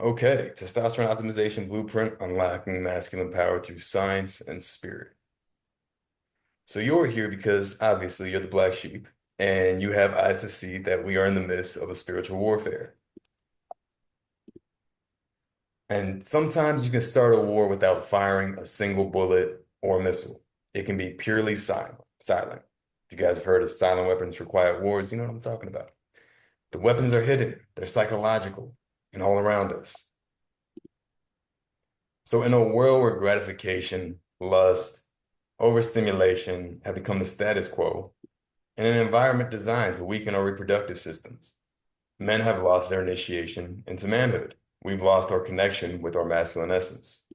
Okay, testosterone optimization blueprint, unlocking masculine power through science and spirit. So you're here because obviously you're the black sheep and you have eyes to see that we are in the midst of a spiritual warfare. And sometimes you can start a war without firing a single bullet or missile. It can be purely silent. Silent. If you guys have heard of silent weapons for quiet wars, you know what I'm talking about. The weapons are hidden, they're psychological and all around us. So in a world where gratification, lust, overstimulation have become the status quo, in an environment designed to weaken our reproductive systems, men have lost their initiation into manhood. We've lost our connection with our masculine essence.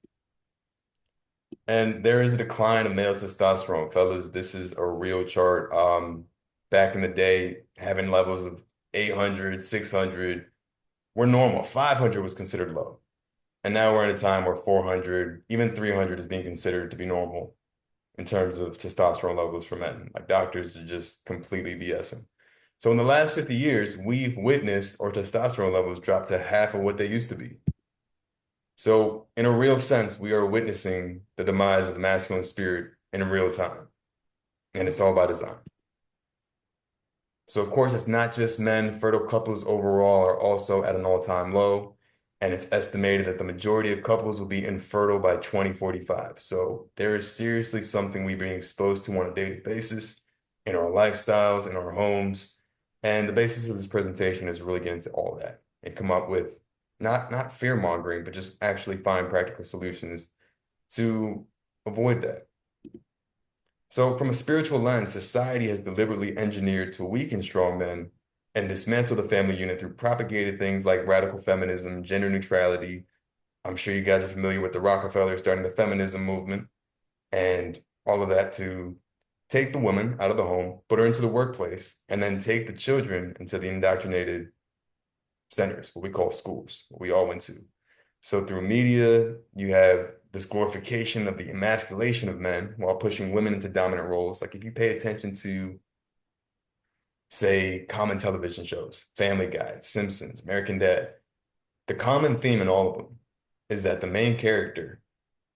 And there is a decline of male testosterone, fellas. This is a real chart. Back in the day, having levels of 800, 600 were normal. 500 was considered low. And now we're in a time where 400, even 300 is being considered to be normal in terms of testosterone levels for men. Like doctors are just completely BSing. So in the last 50 years, we've witnessed our testosterone levels drop to half of what they used to be. So in a real sense, we are witnessing the demise of the masculine spirit in real time. And it's all by design. So of course, it's not just men. Fertile couples overall are also at an all-time low. And it's estimated that the majority of couples will be infertile by 2045. So there is seriously something we're being exposed to on a daily basis in our lifestyles, in our homes. And the basis of this presentation is really get into all that and come up with not fear mongering, but just actually find practical solutions to avoid that. So from a spiritual lens, society has deliberately engineered to weaken strong men and dismantle the family unit through propagated things like radical feminism, gender neutrality. I'm sure you guys are familiar with the Rockefellers starting the feminism movement and all of that to take the woman out of the home, put her into the workplace, and then take the children into the indoctrinated centers, what we call schools, what we all went to. So through media, you have this glorification of the emasculation of men while pushing women into dominant roles. Like if you pay attention to, say, common television shows, Family Guy, Simpsons, American Dad, the common theme in all of them is that the main character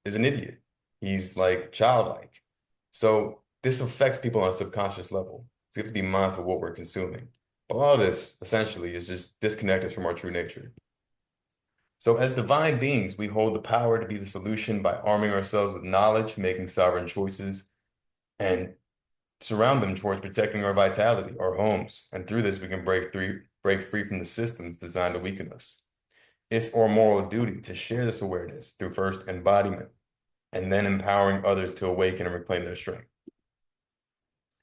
is an idiot. He's like childlike. So this affects people on a subconscious level. So you have to be mindful of what we're consuming. But all of this essentially is just disconnect us from our true nature. So as divine beings, we hold the power to be the solution by arming ourselves with knowledge, making sovereign choices, and surround them towards protecting our vitality, our homes. And through this, we can break free from the systems designed to weaken us. It's our moral duty to share this awareness through first embodiment and then empowering others to awaken and reclaim their strength.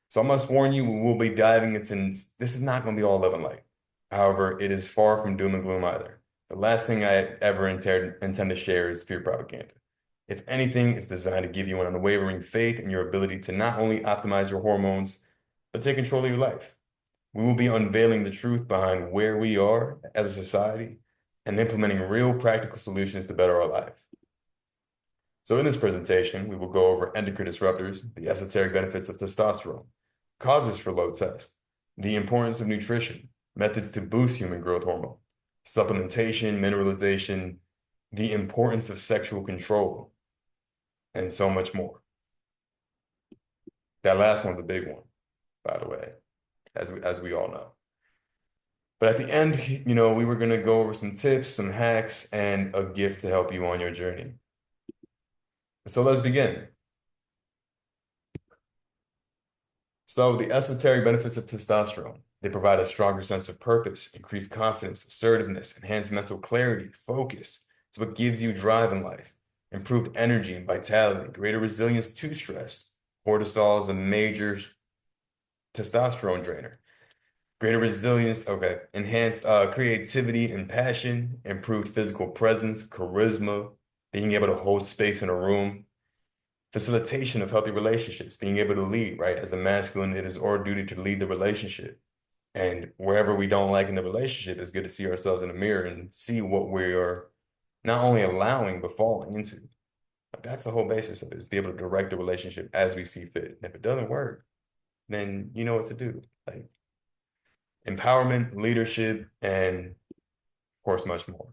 So I must warn you, we will be diving into this is not going to be all love and light. However, it is far from doom and gloom either. The last thing I ever intend to share is fear propaganda. If anything, it's designed to give you an unwavering faith in your ability to not only optimize your hormones, but take control of your life. We will be unveiling the truth behind where we are as a society and implementing real practical solutions to better our life. So in this presentation, we will go over endocrine disruptors, the esoteric benefits of testosterone, causes for low test, the importance of nutrition, methods to boost human growth hormone, supplementation, mineralization, the importance of sexual control, and so much more. That last one's a big one, by the way, as we all know. But at the end, we were going to go over some tips, some hacks, and a gift to help you on your journey. So let's begin. So the esoteric benefits of testosterone, they provide a stronger sense of purpose, increased confidence, assertiveness, enhanced mental clarity, focus. It's what gives you drive in life, improved energy and vitality, greater resilience to stress. Cortisol is a major testosterone drainer. Greater resilience, okay. Enhanced creativity and passion, improved physical presence, charisma, being able to hold space in a room, facilitation of healthy relationships, being able to lead, right? As the masculine, it is our duty to lead the relationship. And wherever we don't like in the relationship, it's good to see ourselves in the mirror and see what we are not only allowing, but falling into. Like, that's the whole basis of it, is be able to direct the relationship as we see fit. And if it doesn't work, then you know what to do. Like empowerment, leadership, and of course, much more.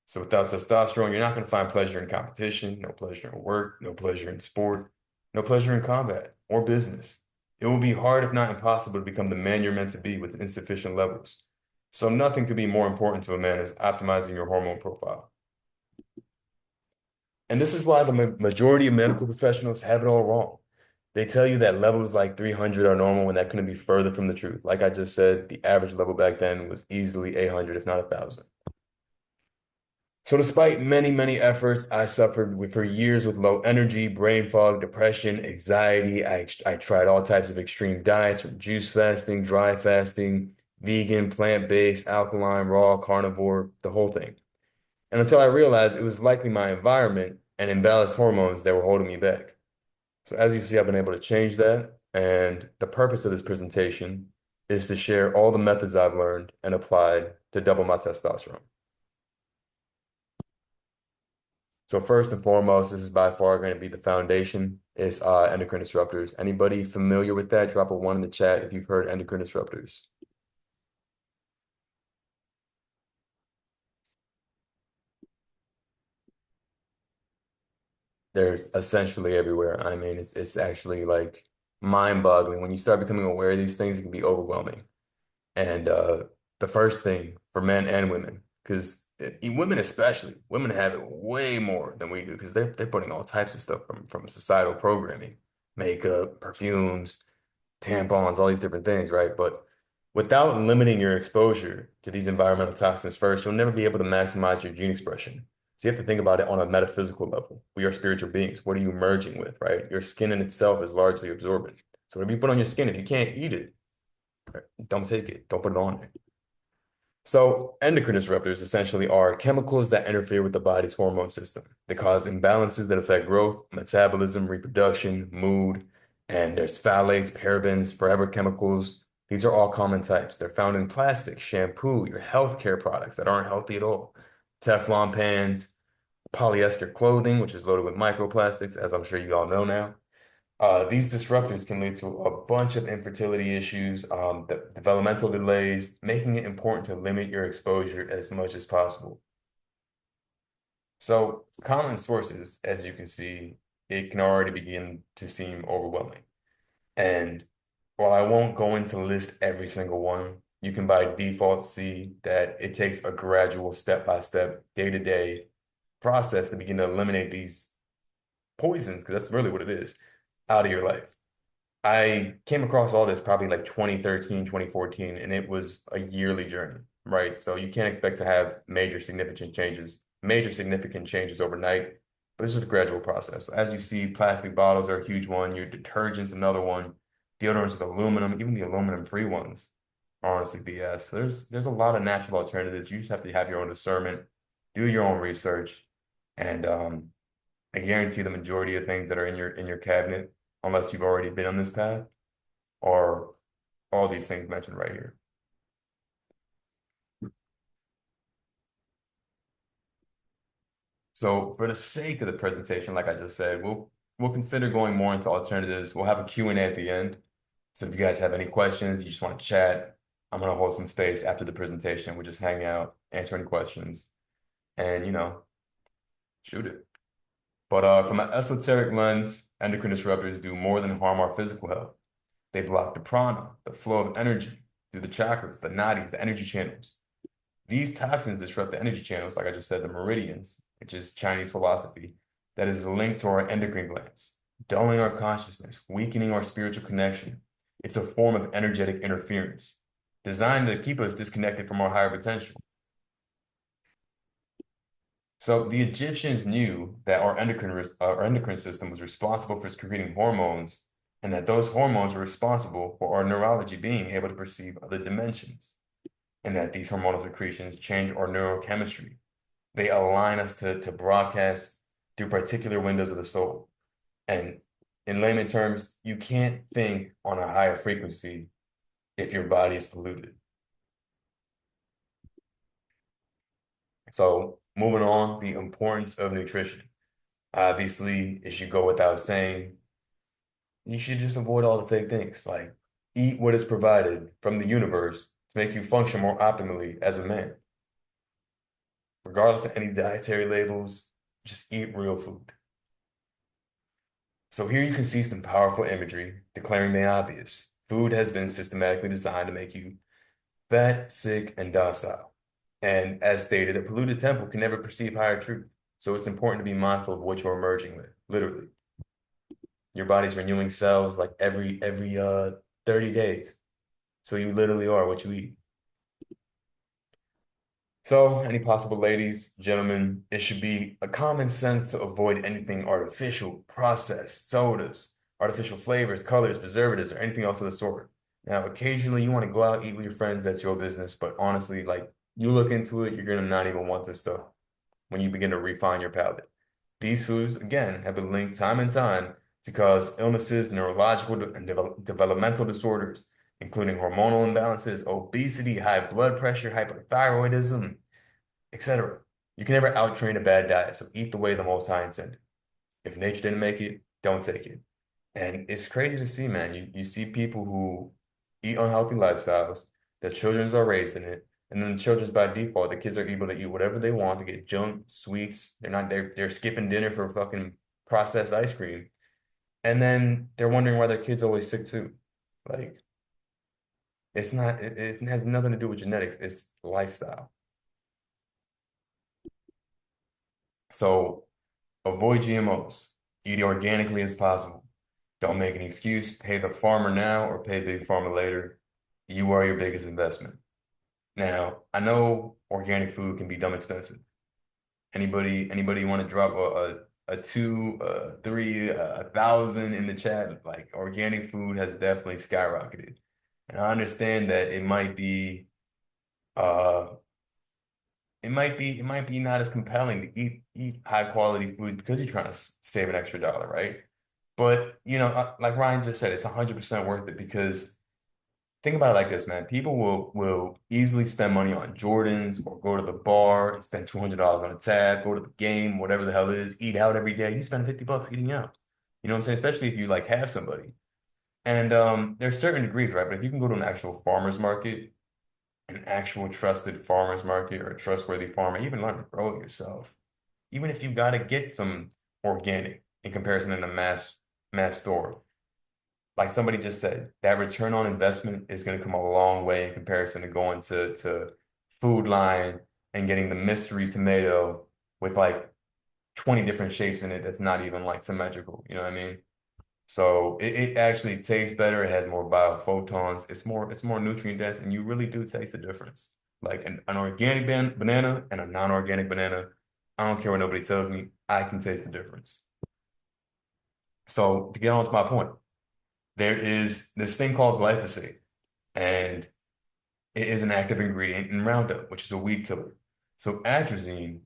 So without testosterone, you're not going to find pleasure in competition, no pleasure in work, no pleasure in sport, no pleasure in combat or business. It will be hard, if not impossible, to become the man you're meant to be with insufficient levels. So nothing could be more important to a man as optimizing your hormone profile. And this is why the majority of medical professionals have it all wrong. They tell you that levels like 300 are normal when that couldn't be further from the truth. Like I just said, the average level back then was easily 800, if not 1,000. So despite many, many efforts, I suffered for years with low energy, brain fog, depression, anxiety. I tried all types of extreme diets from juice fasting, dry fasting, vegan, plant-based, alkaline, raw, carnivore, the whole thing. And until I realized it was likely my environment and imbalanced hormones that were holding me back. So as you see, I've been able to change that. And the purpose of this presentation is to share all the methods I've learned and applied to double my testosterone. So first and foremost, this is by far going to be the foundation, is endocrine disruptors. Anybody familiar with that? Drop a 1 in the chat if you've heard endocrine disruptors. There's essentially everywhere. I mean, it's actually like mind-boggling. When you start becoming aware of these things, it can be overwhelming. And the first thing for men and women, because women especially, women have it way more than we do because they're putting all types of stuff from societal programming, makeup, perfumes, tampons, all these different things, right? But without limiting your exposure to these environmental toxins first, you'll never be able to maximize your gene expression. So you have to think about it on a metaphysical level. We are spiritual beings. What are you merging with, right? Your skin in itself is largely absorbent. So whatever you put on your skin, if you can't eat it, don't take it. Don't put it on there. So endocrine disruptors essentially are chemicals that interfere with the body's hormone system. They cause imbalances that affect growth, metabolism, reproduction, mood, and there's phthalates, parabens, forever chemicals. These are all common types. They're found in plastic, shampoo, your healthcare products that aren't healthy at all, Teflon pans, polyester clothing, which is loaded with microplastics, as I'm sure you all know now. These disruptors can lead to a bunch of infertility issues, developmental delays, making it important to limit your exposure as much as possible. So, common sources, as you can see, it can already begin to seem overwhelming. And while I won't go into list every single one, you can by default see that it takes a gradual, step-by-step, day-to-day process to begin to eliminate these poisons, because that's really what it is, out of your life. I came across all this probably like 2013, 2014, and it was a yearly journey, right? So you can't expect to have major significant changes overnight, but it's just a gradual process. So as you see, plastic bottles are a huge one, your detergents another one, deodorants with aluminum, even the aluminum-free ones are honestly BS. So there's a lot of natural alternatives. You just have to have your own discernment, do your own research, and I guarantee the majority of things that are in your cabinet, unless you've already been on this path, are all these things mentioned right here. So for the sake of the presentation, like I just said, we'll consider going more into alternatives. We'll have a Q&A at the end. So if you guys have any questions, you just want to chat, I'm gonna hold some space after the presentation. We'll just hang out, answer any questions, and shoot it. But from an esoteric lens, endocrine disruptors do more than harm our physical health. They block the prana, the flow of energy through the chakras, the nadis, the energy channels. These toxins disrupt the energy channels, like I just said, the meridians, which is Chinese philosophy, that is linked to our endocrine glands, dulling our consciousness, weakening our spiritual connection. It's a form of energetic interference designed to keep us disconnected from our higher potential. So the Egyptians knew that our endocrine system was responsible for secreting hormones, and that those hormones were responsible for our neurology being able to perceive other dimensions, and that these hormonal secretions change our neurochemistry. They align us to broadcast through particular windows of the soul. And in layman terms, you can't think on a higher frequency if your body is polluted. So moving on, the importance of nutrition. Obviously, it should go without saying, you should just avoid all the fake things. Like, eat what is provided from the universe to make you function more optimally as a man. regardless of any dietary labels, just eat real food. So here you can see some powerful imagery declaring the obvious. Food has been systematically designed to make you fat, sick, and docile. And as stated, a polluted temple can never perceive higher truth. So it's important to be mindful of what you're merging with, literally. Your body's renewing cells like every 30 days. So you literally are what you eat. So, any possible ladies, gentlemen, it should be a common sense to avoid anything artificial, processed, sodas, artificial flavors, colors, preservatives, or anything else of the sort. Now, occasionally you want to go out, eat with your friends, that's your business. But honestly, like you look into it, you're gonna not even want this stuff when you begin to refine your palate. These foods, again, have been linked time and time to cause illnesses, neurological and developmental disorders, including hormonal imbalances, obesity, high blood pressure, hypothyroidism, etc. You can never outtrain a bad diet, so eat the way the Most High intended. If nature didn't make it, don't take it. And it's crazy to see, man. You see people who eat unhealthy lifestyles, their children are raised in it, and then the children's by default, the kids are able to eat whatever they want to get junk, sweets. They're skipping dinner for fucking processed ice cream. And then they're wondering why their kid's always sick too. Like it's not it has nothing to do with genetics, it's lifestyle. So avoid GMOs. Eat organically as possible. Don't make an excuse. Pay the farmer now or pay big pharma later. You are your biggest investment. Now, I know organic food can be dumb expensive. Anybody want to drop a two, three, 1,000 in the chat? Like organic food has definitely skyrocketed. And I understand that uh it might be not as compelling to eat high quality foods because you're trying to save an extra dollar, right? But like Ryan just said, it's 100% worth it because think about it like this, man. People will easily spend money on Jordans or go to the bar and spend $200 on a tab, go to the game, whatever the hell it is, eat out every day. You spend $50 eating out. You know what I'm saying? Especially if you like have somebody. And there's certain degrees, right? But if you can go to an actual farmer's market, an actual trusted farmer's market or a trustworthy farmer, even learn to grow it yourself. Even if you got to get some organic in comparison in a mass store. Like somebody just said, that return on investment is going to come a long way in comparison to going to Food Line and getting the mystery tomato with like 20 different shapes in it that's not even like symmetrical. You know what I mean? So it actually tastes better. It has more biophotons. It's more nutrient dense, and you really do taste the difference. Like an organic banana and a non-organic banana. I don't care what nobody tells me. I can taste the difference. So to get on to my point, there is this thing called glyphosate, and it is an active ingredient in Roundup, which is a weed killer. So atrazine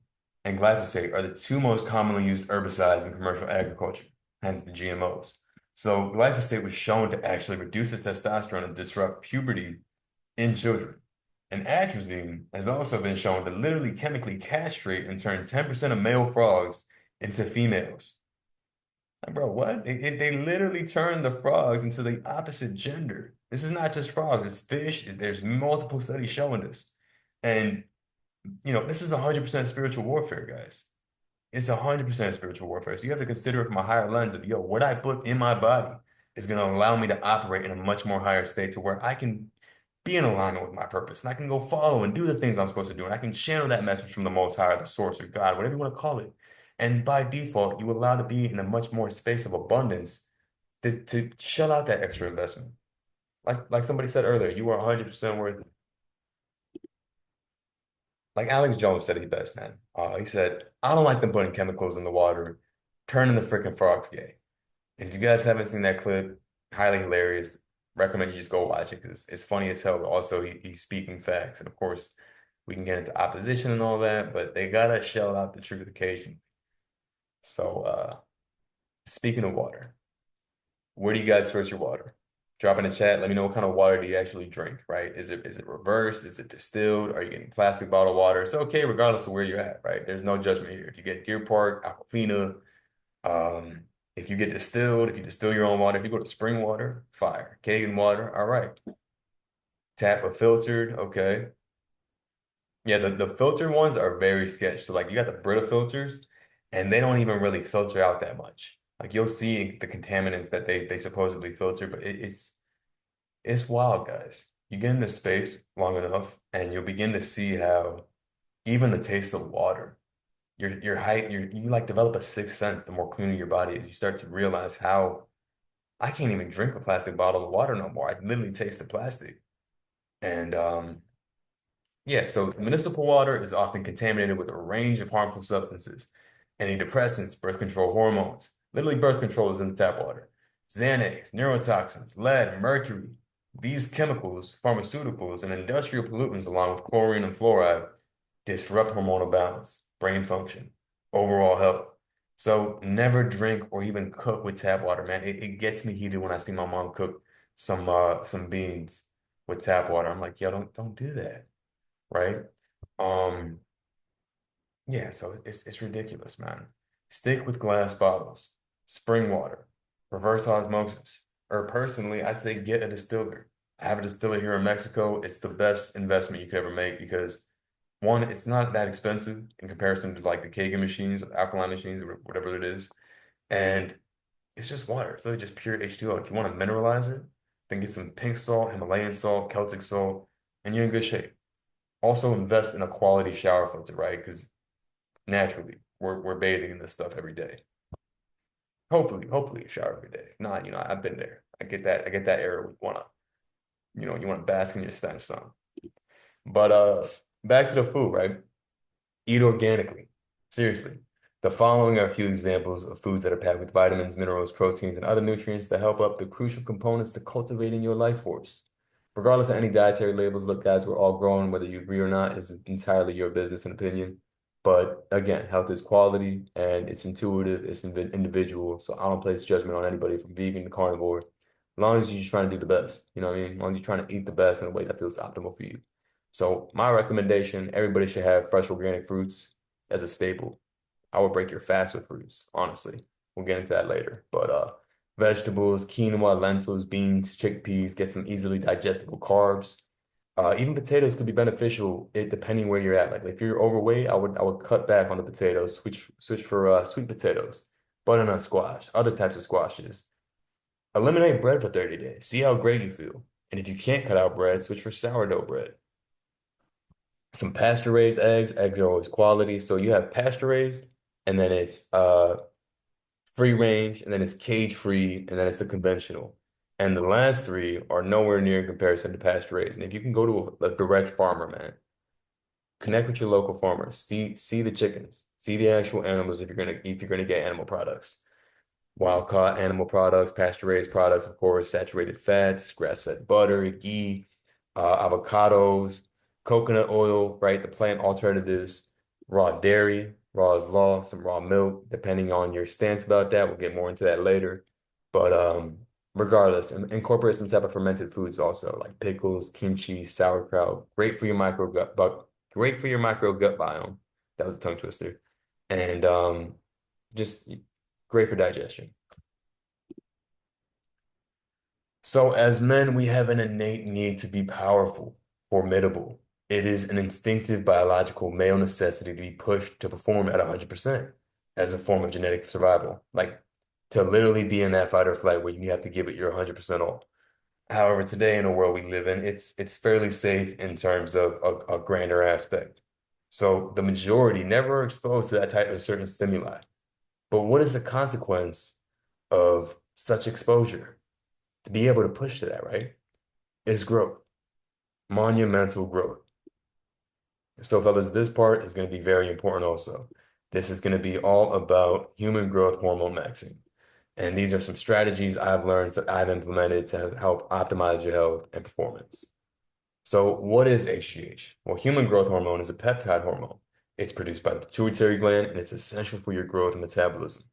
and glyphosate are the two most commonly used herbicides in commercial agriculture, hence the GMOs. So glyphosate was shown to actually reduce the testosterone and disrupt puberty in children. And atrazine has also been shown to literally chemically castrate and turn 10% of male frogs into females. Like, bro, what? They literally turn the frogs into the opposite gender. This is not just frogs, it's fish. There's multiple studies showing this. And, this is 100% spiritual warfare, guys. It's 100% spiritual warfare. So you have to consider it from a higher lens of, yo, what I put in my body is going to allow me to operate in a much more higher state to where I can be in alignment with my purpose and I can go follow and do the things I'm supposed to do. And I can channel that message from the Most High, the source or God, whatever you want to call it. And by default, you allow to be in a much more space of abundance to shell out that extra investment. Like somebody said earlier, you are 100% worth it. Like Alex Jones said it best, man. He said, I don't like them putting chemicals in the water, turning the freaking frogs gay. If you guys haven't seen that clip, highly hilarious. Recommend you just go watch it because it's funny as hell. But also, he's speaking facts. And of course, we can get into opposition and all that, but they gotta shell out the truth occasionally. So, speaking of water, where do you guys source your water? Drop in the chat. Let me know what kind of water do you actually drink, right? Is it reversed? Is it distilled? Are you getting plastic bottled water? It's okay regardless of where you're at, right? There's no judgment here. If you get Deer Park, Aquafina, um, if you get distilled, if you distill your own water, if you go to spring water, fire. Kangen water, all right. Tap or filtered, okay. Yeah, the filtered ones are very sketch. So like you got the Brita filters, and they don't even really filter out that much. Like you'll see the contaminants that they supposedly filter, but it's wild, guys. You get in this space long enough, and you'll begin to see how even the taste of water, your height, you like develop a sixth sense the more cleaner your body is. You start to realize how I can't even drink a plastic bottle of water no more. I literally taste the plastic. And yeah, so municipal water is often contaminated with a range of harmful substances, antidepressants, birth control hormones. Literally, birth control is in the tap water. Xanax, neurotoxins, lead, mercury. These chemicals, pharmaceuticals, and industrial pollutants, along with chlorine and fluoride, disrupt hormonal balance, brain function, overall health. So never drink or even cook with tap water, man. It gets me heated when I see my mom cook some beans with tap water. I'm like, yo, don't do that, right? Um, yeah, so it's ridiculous, man. Stick with glass bottles, spring water, reverse osmosis, or personally, I'd say get a distiller. I have a distiller here in Mexico. It's the best investment you could ever make because one, it's not that expensive in comparison to like the Kagan machines, or alkaline machines, or whatever it is. And it's just water. It's really just pure H2O. If you want to mineralize it, then get some pink salt, Himalayan salt, Celtic salt, and you're in good shape. Also invest in a quality shower filter, right? Because naturally, we're bathing in this stuff every day. Hopefully, a shower every day. If not, I've been there. I get that era where you want to bask in your stench, son. But back to the food, right? Eat organically. Seriously. The following are a few examples of foods that are packed with vitamins, minerals, proteins, and other nutrients that help up the crucial components to cultivating your life force. Regardless of any dietary labels, look, guys, we're all growing, whether you agree or not, is entirely your business and opinion. But again, health is quality and it's intuitive, it's individual. So I don't place judgment on anybody from vegan to carnivore. As long as you're just trying to do the best, you know what I mean? As long as you're trying to eat the best in a way that feels optimal for you. So my recommendation, everybody should have fresh organic fruits as a staple. I would break your fast with fruits, honestly. We'll get into that later. But vegetables, quinoa, lentils, beans, chickpeas, get some easily digestible carbs. Even potatoes could be beneficial depending where you're at. Like if you're overweight, I would cut back on the potatoes, switch for sweet potatoes, butternut squash, other types of squashes. Eliminate bread for 30 days. See how great you feel. And if you can't cut out bread, switch for sourdough bread. Some pasture raised eggs. Eggs are always quality. So you have pasture raised, and then it's free range, and then it's cage free, and then it's the conventional. And the last three are nowhere near in comparison to pasture raised. And if you can go to a direct farmer, man, connect with your local farmers, see the chickens, see the actual animals if you're gonna get animal products. Wild caught animal products, pasture raised products, of course, saturated fats, grass-fed butter, ghee, avocados, coconut oil, right? The plant alternatives, raw dairy, raw is law, some raw milk, depending on your stance about that. We'll get more into that later. But regardless, incorporate some type of fermented foods also, like pickles, kimchi, sauerkraut, great for your micro gut biome. That was a tongue twister. And just great for digestion. So, as men, we have an innate need to be powerful, formidable. It is an instinctive biological male necessity to be pushed to perform at 100% as a form of genetic survival. Like to literally be in that fight or flight where you have to give it your 100% all. However, today in the world we live in, it's fairly safe in terms of a grander aspect. So the majority never are exposed to that type of certain stimuli. But what is the consequence of such exposure? To be able to push to that, right? Is growth, monumental growth. So, fellas, this part is going to be very important also. This is going to be all about human growth hormone maxing. And these are some strategies I've learned that I've implemented to help optimize your health and performance. So, what is HGH? Well, human growth hormone is a peptide hormone. It's produced by the pituitary gland and it's essential for your growth and metabolism.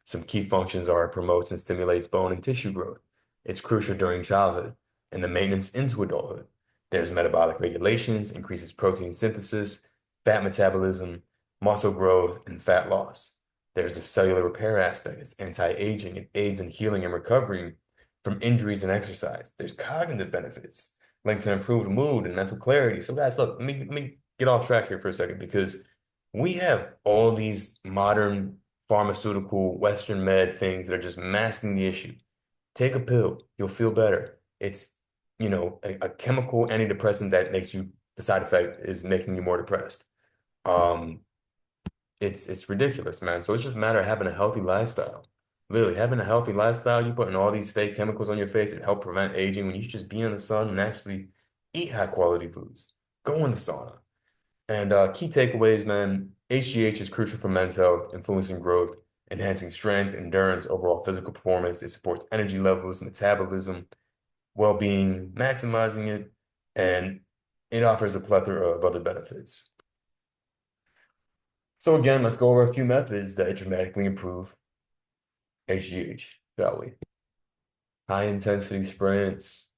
Some key functions are it promotes and stimulates bone and tissue growth. It's crucial during childhood and the maintenance into adulthood. There's metabolic regulations, increases protein synthesis, fat metabolism, muscle growth, and fat loss. There's a cellular repair aspect. It's anti-aging. It aids in healing and recovering from injuries and exercise. There's cognitive benefits linked to improved mood and mental clarity. So guys, look, let me get off track here for a second because we have all these modern pharmaceutical Western med things that are just masking the issue. Take a pill, you'll feel better. It's, a chemical antidepressant that makes you, the side effect is making you more depressed. Um, it's ridiculous, man. So it's just a matter of having a healthy lifestyle. Literally, having a healthy lifestyle, you putting all these fake chemicals on your face that help prevent aging when you should just be in the sun and actually eat high quality foods. Go in the sauna. And key takeaways, man, HGH is crucial for men's health, influencing growth, enhancing strength, endurance, overall physical performance. It supports energy levels, metabolism, well-being, maximizing it, and it offers a plethora of other benefits. So again, let's go over a few methods that dramatically improve HGH, shall we? High intensity sprints,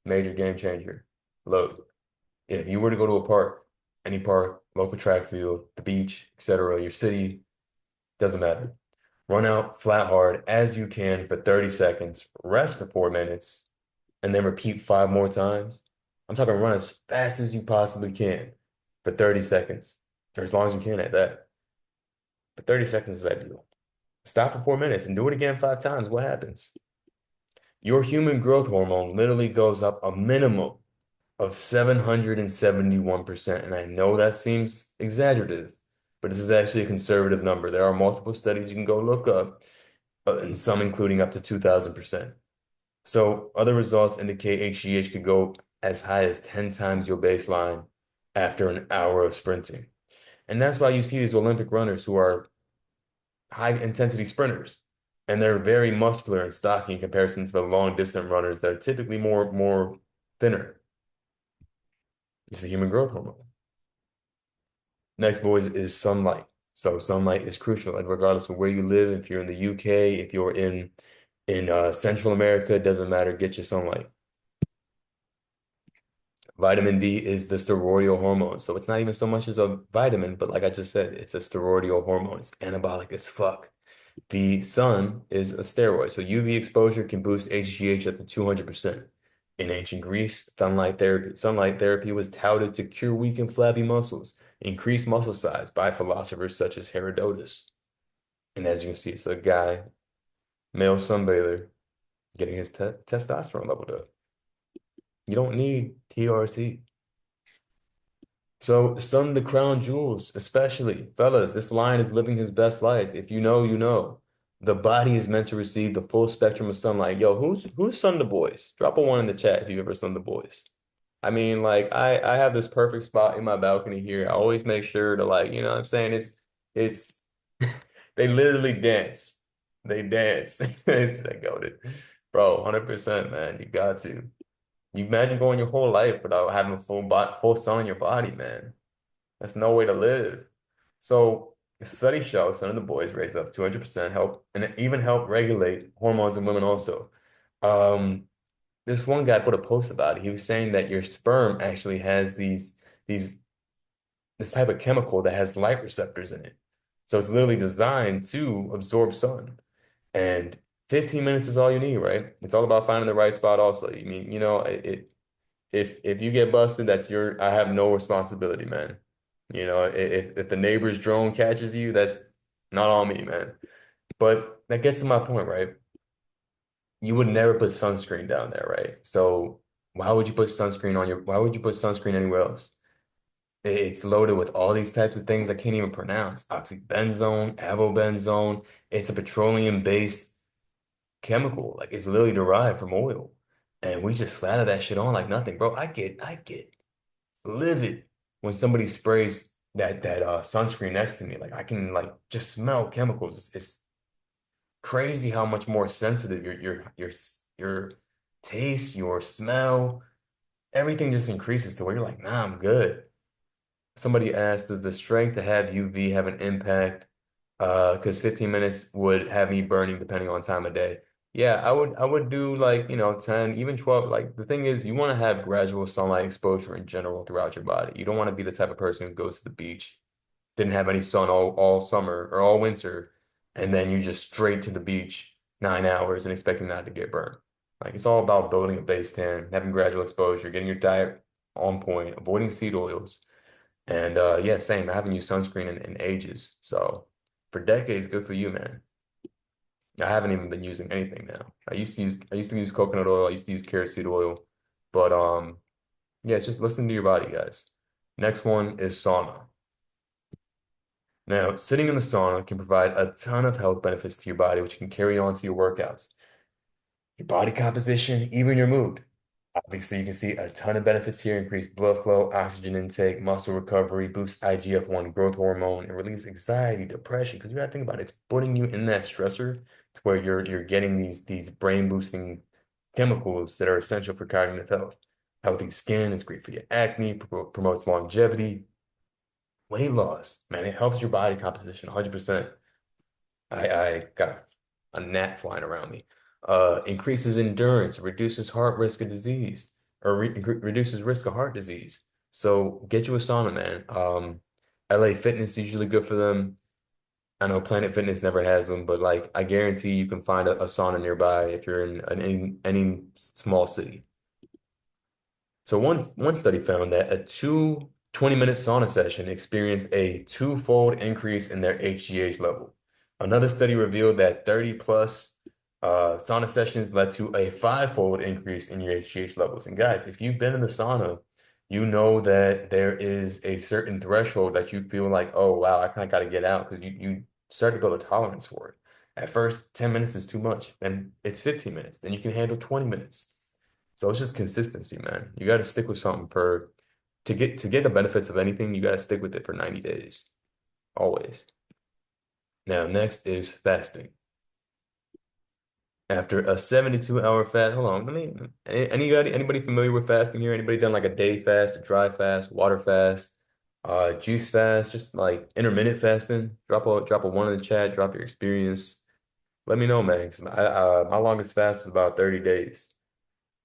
major game changer. Look, if you were to go to a park, any park, local track field, the beach, etc., your city, doesn't matter. Run out flat hard as you can for 30 seconds, rest for 4 minutes, and then repeat 5 more times. I'm talking run as fast as you possibly can for 30 seconds, or as long as you can at that. But 30 seconds is ideal. Stop for 4 minutes and do it again 5 times. What happens? Your human growth hormone literally goes up a minimum of 771%. And I know that seems exaggerative, but this is actually a conservative number. There are multiple studies you can go look up, and some including up to 2000%. So other results indicate HGH could go as high as 10 times your baseline after an hour of sprinting. And that's why you see these Olympic runners who are high intensity sprinters. And they're very muscular and stocky in comparison to the long distance runners that are typically more thinner. It's a human growth hormone. Next, boys, is sunlight. So sunlight is crucial, and regardless of where you live, if you're in the UK, if you're in Central America, it doesn't matter. Get your sunlight. Vitamin D is the steroidal hormone, so it's not even so much as a vitamin, but like I just said, it's a steroidal hormone. It's anabolic as fuck. The sun is a steroid, so UV exposure can boost HGH up to 200%. In ancient Greece, sunlight therapy was touted to cure weak and flabby muscles, increase muscle size by philosophers such as Herodotus. And as you can see, it's a guy, male sunbather, getting his te testosterone leveled up. You don't need TRC. So, sun the crown jewels, especially fellas, this lion is living his best life. If you know, you know. The body is meant to receive the full spectrum of sunlight. Yo, who's sunned the boys? Drop a one in the chat if you've ever sunned the boys. I mean, like I have this perfect spot in my balcony here. I always make sure to like, you know what I'm saying? It's they literally dance. They dance. It's like goated. Bro, 100%, man. You got to. You imagine going your whole life without having full sun in your body, man. That's no way to live. So studies show some of the boys raised up 200% help and it even help regulate hormones in women also. Um, this one guy put a post about it. He was saying that your sperm actually has these this type of chemical that has light receptors in it. So it's literally designed to absorb sun. And 15 minutes is all you need, right? It's all about finding the right spot also. You mean, if you get busted, I have no responsibility, man. If the neighbor's drone catches you, that's not on me, man. But that gets to my point, right? You would never put sunscreen down there, right? So why would you put sunscreen anywhere else? It's loaded with all these types of things I can't even pronounce. Oxybenzone, avobenzone. It's a petroleum-based chemical. Like it's literally derived from oil. And we just slather that shit on like nothing, bro. I get livid when somebody sprays that sunscreen next to me. Like I can like just smell chemicals. It's crazy how much more sensitive your taste, your smell, everything just increases to where you're like, nah, I'm good. Somebody asked, does the strength to have UV have an impact? Because 15 minutes would have me burning depending on time of day. Yeah, I would do like, 10, even 12. Like the thing is you want to have gradual sunlight exposure in general throughout your body. You don't want to be the type of person who goes to the beach, didn't have any sun all summer or all winter, and then you just straight to the beach 9 hours and expecting not to get burned. Like it's all about building a base tan, having gradual exposure, getting your diet on point, avoiding seed oils. And yeah, same. I haven't used sunscreen in ages. So for decades, good for you, man. I haven't even been using anything now. I used to use coconut oil, I used to use carrot seed oil. But yeah, it's just listen to your body, guys. Next one is sauna. Now, sitting in the sauna can provide a ton of health benefits to your body, which can carry on to your workouts, your body composition, even your mood. Obviously, you can see a ton of benefits here: increased blood flow, oxygen intake, muscle recovery, boost IGF-1 growth hormone, and release anxiety, depression. Because you gotta think about it, it's putting you in that stressor to where you're getting these brain boosting chemicals that are essential for cognitive health. Healthy skin is great for your acne, promotes longevity, weight loss. Man, it helps your body composition 100%. I got a gnat flying around me. Increases endurance, reduces heart risk of disease, or reduces risk of heart disease. So get you a sauna, man. LA Fitness is usually good for them. I know Planet Fitness never has them, but like I guarantee you can find a sauna nearby if you're in any small city. So one study found that a 20-minute sauna session experienced a twofold increase in their HGH level. Another study revealed that 30 plus sauna sessions led to a fivefold increase in your HGH levels. And guys, if you've been in the sauna, you know that there is a certain threshold that you feel like, oh wow, I kind of got to get out because you start to build a tolerance for it. At first, 10 minutes is too much, then it's 15 minutes, then you can handle 20 minutes. So it's just consistency, man. You got to stick with something for to get the benefits of anything, you got to stick with it for 90 days, always. Now, next is fasting. After a 72-hour fast, hold on, let me anybody familiar with fasting here? Anybody done like a day fast, a dry fast, water fast, juice fast, just like intermittent fasting? Drop a one in the chat, drop your experience. Let me know, man. 'Cause my longest fast is about 30 days.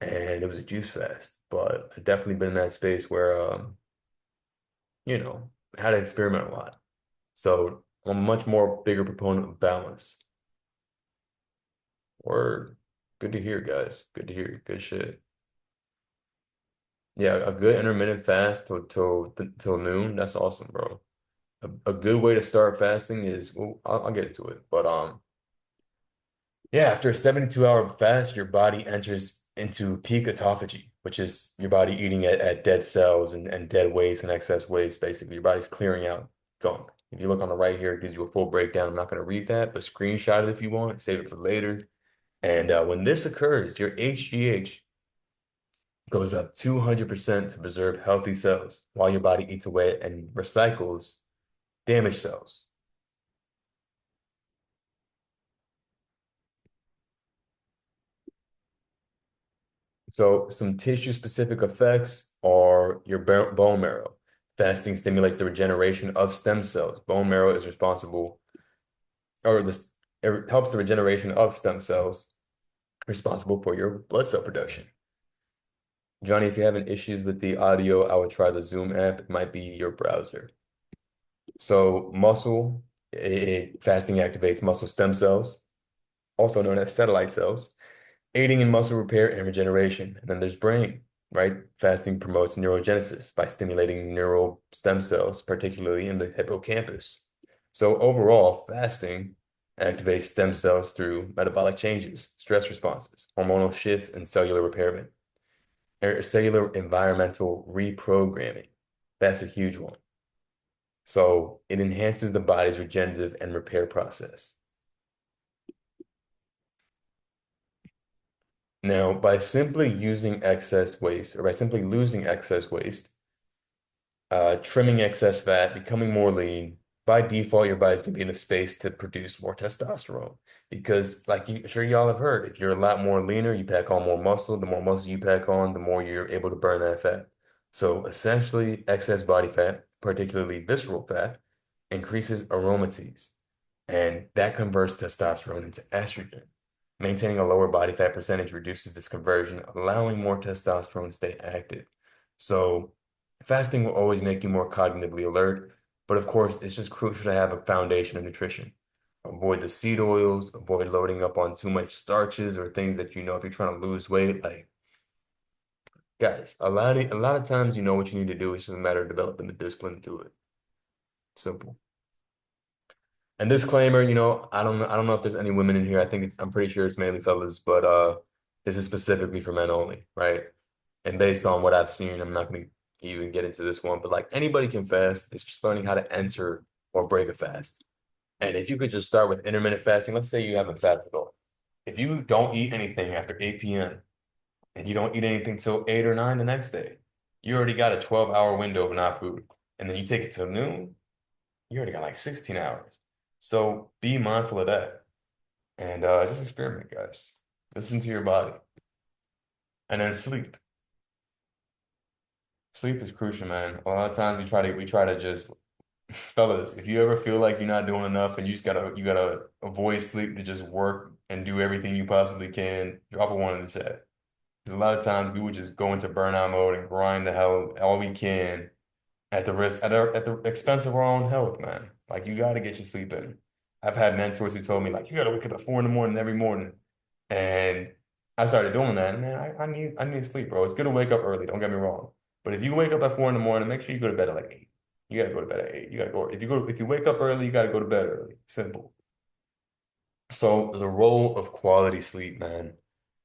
And it was a juice fast. But I've definitely been in that space where I had to experiment a lot. So I'm a much more bigger proponent of balance. Word. Good to hear, guys. Good to hear. Good shit. Yeah, a good intermittent fast till noon. That's awesome, bro. A good way to start fasting is, well, I'll get to it. But yeah, after a 72-hour fast, your body enters into peak autophagy, which is your body eating at dead cells and dead waste and excess waste, basically. Your body's clearing out gunk. If you look on the right here, it gives you a full breakdown. I'm not going to read that, but screenshot it if you want, save it for later. And when this occurs, your HGH goes up 200% to preserve healthy cells while your body eats away and recycles damaged cells. So some tissue-specific effects are your bone marrow. Fasting stimulates the regeneration of stem cells. Bone marrow is responsible, or this it helps the regeneration of stem cells, responsible for your blood cell production. Johnny, if you're having issues with the audio, I would try the Zoom app. It might be your browser. So fasting activates muscle stem cells, also known as satellite cells, aiding in muscle repair and regeneration. And then there's brain, right? Fasting promotes neurogenesis by stimulating neural stem cells, particularly in the hippocampus. So overall, fasting activates stem cells through metabolic changes, stress responses, hormonal shifts, and cellular repairment, or cellular environmental reprogramming. That's a huge one. So it enhances the body's regenerative and repair process. Now, by simply using excess waste, or by simply losing excess waste, trimming excess fat, becoming more lean, by default, your body's gonna be in a space to produce more testosterone. Because, like sure y'all have heard, if you're a lot more leaner, you pack on more muscle. The more muscle you pack on, the more you're able to burn that fat. So essentially, excess body fat, particularly visceral fat, increases aromatase, and that converts testosterone into estrogen. Maintaining a lower body fat percentage reduces this conversion, allowing more testosterone to stay active. So fasting will always make you more cognitively alert, but of course, it's just crucial to have a foundation of nutrition. Avoid the seed oils, avoid loading up on too much starches or things that you know if you're trying to lose weight, like Guys, a lot of times you know what you need to do. It's just a matter of developing the discipline to do it. Simple. And disclaimer, I don't know if there's any women in here. I'm pretty sure it's mainly fellas, but this is specifically for men only, right? And based on what I've seen, I'm not gonna even get into this one, but like anybody can fast. It's just learning how to enter or break a fast. And if you could just start with intermittent fasting, let's say you haven't fasted at all. If you don't eat anything after 8 p.m. and you don't eat anything till 8 or 9 the next day, you already got a 12-hour window of not food. And then you take it till noon, you already got like 16 hours. So be mindful of that and just experiment, guys. Listen to your body. And then sleep. Sleep is crucial, man. A lot of times we try to just fellas, if you ever feel like you're not doing enough and you gotta avoid sleep to just work and do everything you possibly can, drop a one in the chat. Because a lot of times we would just go into burnout mode and grind the hell all we can at the risk at the expense of our own health, man. Like you gotta get your sleep in. I've had mentors who told me like you gotta wake up at 4 in the morning every morning. And I started doing that. And man, I need sleep, bro. It's good to wake up early, don't get me wrong. But if you wake up at 4 in the morning, make sure you go to bed at like 8. You gotta go to bed at 8. You gotta go if you wake up early, you gotta go to bed early. Simple. So the role of quality sleep, man,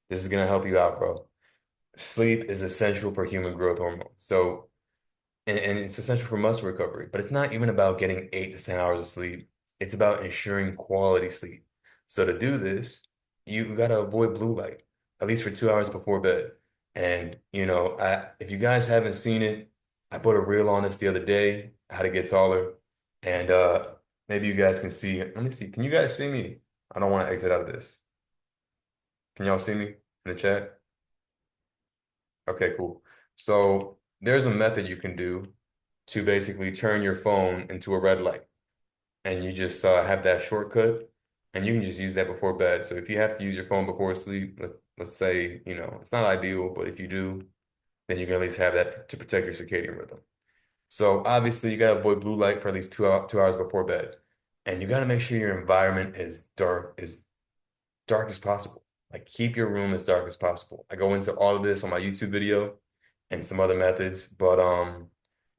this is gonna help you out, bro. Sleep is essential for human growth hormone. So and it's essential for muscle recovery. But it's not even about getting 8 to 10 hours of sleep. It's about ensuring quality sleep. So to do this, you got to avoid blue light, at least for 2 hours before bed. And if you guys haven't seen it, I put a reel on this the other day, how to get taller. And maybe you guys can see. Let me see. Can you guys see me? I don't want to exit out of this. Can y'all see me in the chat? Okay, cool. So there's a method you can do to basically turn your phone into a red light. And you just have that shortcut, and you can just use that before bed. So if you have to use your phone before sleep, let's say, it's not ideal, but if you do, then you can at least have that to protect your circadian rhythm. So obviously you gotta avoid blue light for at least 2 hours before bed. And you gotta make sure your environment is dark as possible. Like keep your room as dark as possible. I go into all of this on my YouTube video and some other methods, but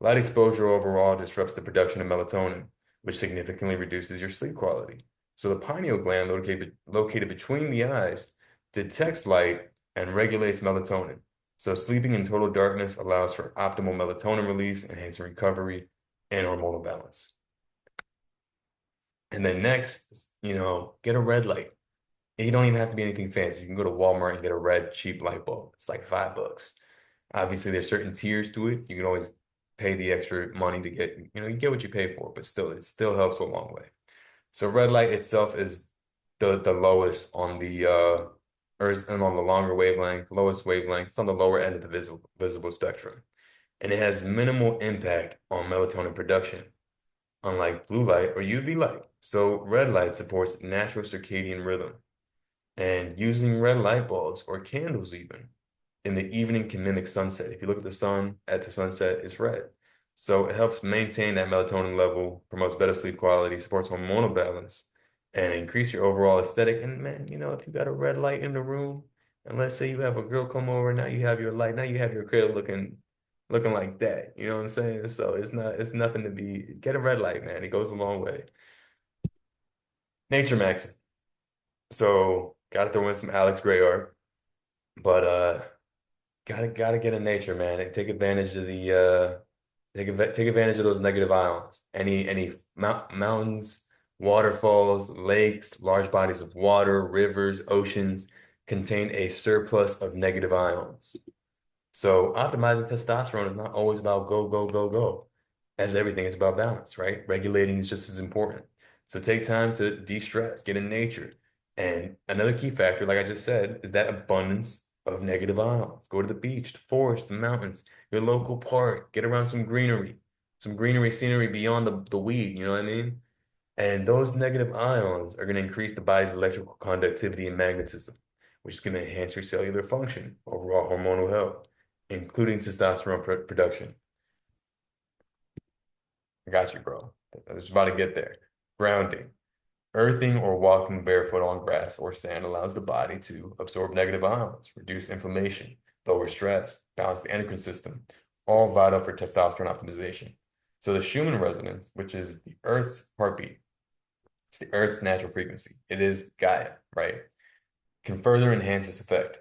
light exposure overall disrupts the production of melatonin, which significantly reduces your sleep quality. So the pineal gland located between the eyes detects light and regulates melatonin. So sleeping in total darkness allows for optimal melatonin release, enhancing recovery and hormonal balance. And then next, get a red light. You don't even have to be anything fancy. You can go to Walmart and get a red cheap light bulb. It's like $5. Obviously, there's certain tiers to it. You can always pay the extra money to get, you get what you pay for, but still, it still helps a long way. So red light itself is the lowest on the and on the longer wavelength, lowest wavelength. It's on the lower end of the visible spectrum. And it has minimal impact on melatonin production, unlike blue light or UV light. So red light supports natural circadian rhythm. And using red light bulbs or candles even in the evening can mimic sunset. If you look at the sun at the sunset, it's red. So it helps maintain that melatonin level, promotes better sleep quality, supports hormonal balance, and increase your overall aesthetic. And man, if you got a red light in the room, and let's say you have a girl come over, now you have your light, now you have your crib looking like that. You know what I'm saying? So it's nothing to be, get a red light, man. It goes a long way. Nature Max. So gotta throw in some Alex Gray art, but gotta get in nature, man. And take advantage of the take advantage of those negative ions. Any mountains, waterfalls, lakes, large bodies of water, rivers, oceans contain a surplus of negative ions. So optimizing testosterone is not always about go, go, go, go. As everything is about balance, right? Regulating is just as important. So take time to de-stress, get in nature. And another key factor, like I just said, is that abundance of negative ions. Go to the beach, the forest, the mountains, your local park, get around some greenery scenery beyond the weed, you know what I mean? And those negative ions are going to increase the body's electrical conductivity and magnetism, which is going to enhance your cellular function, overall hormonal health, including testosterone production. I got you, bro. I was about to get there. Grounding. Earthing or walking barefoot on grass or sand allows the body to absorb negative ions, reduce inflammation, lower stress, balance the endocrine system, all vital for testosterone optimization. So the Schumann resonance, which is the Earth's heartbeat, it's the Earth's natural frequency. It is Gaia, right? Can further enhance this effect.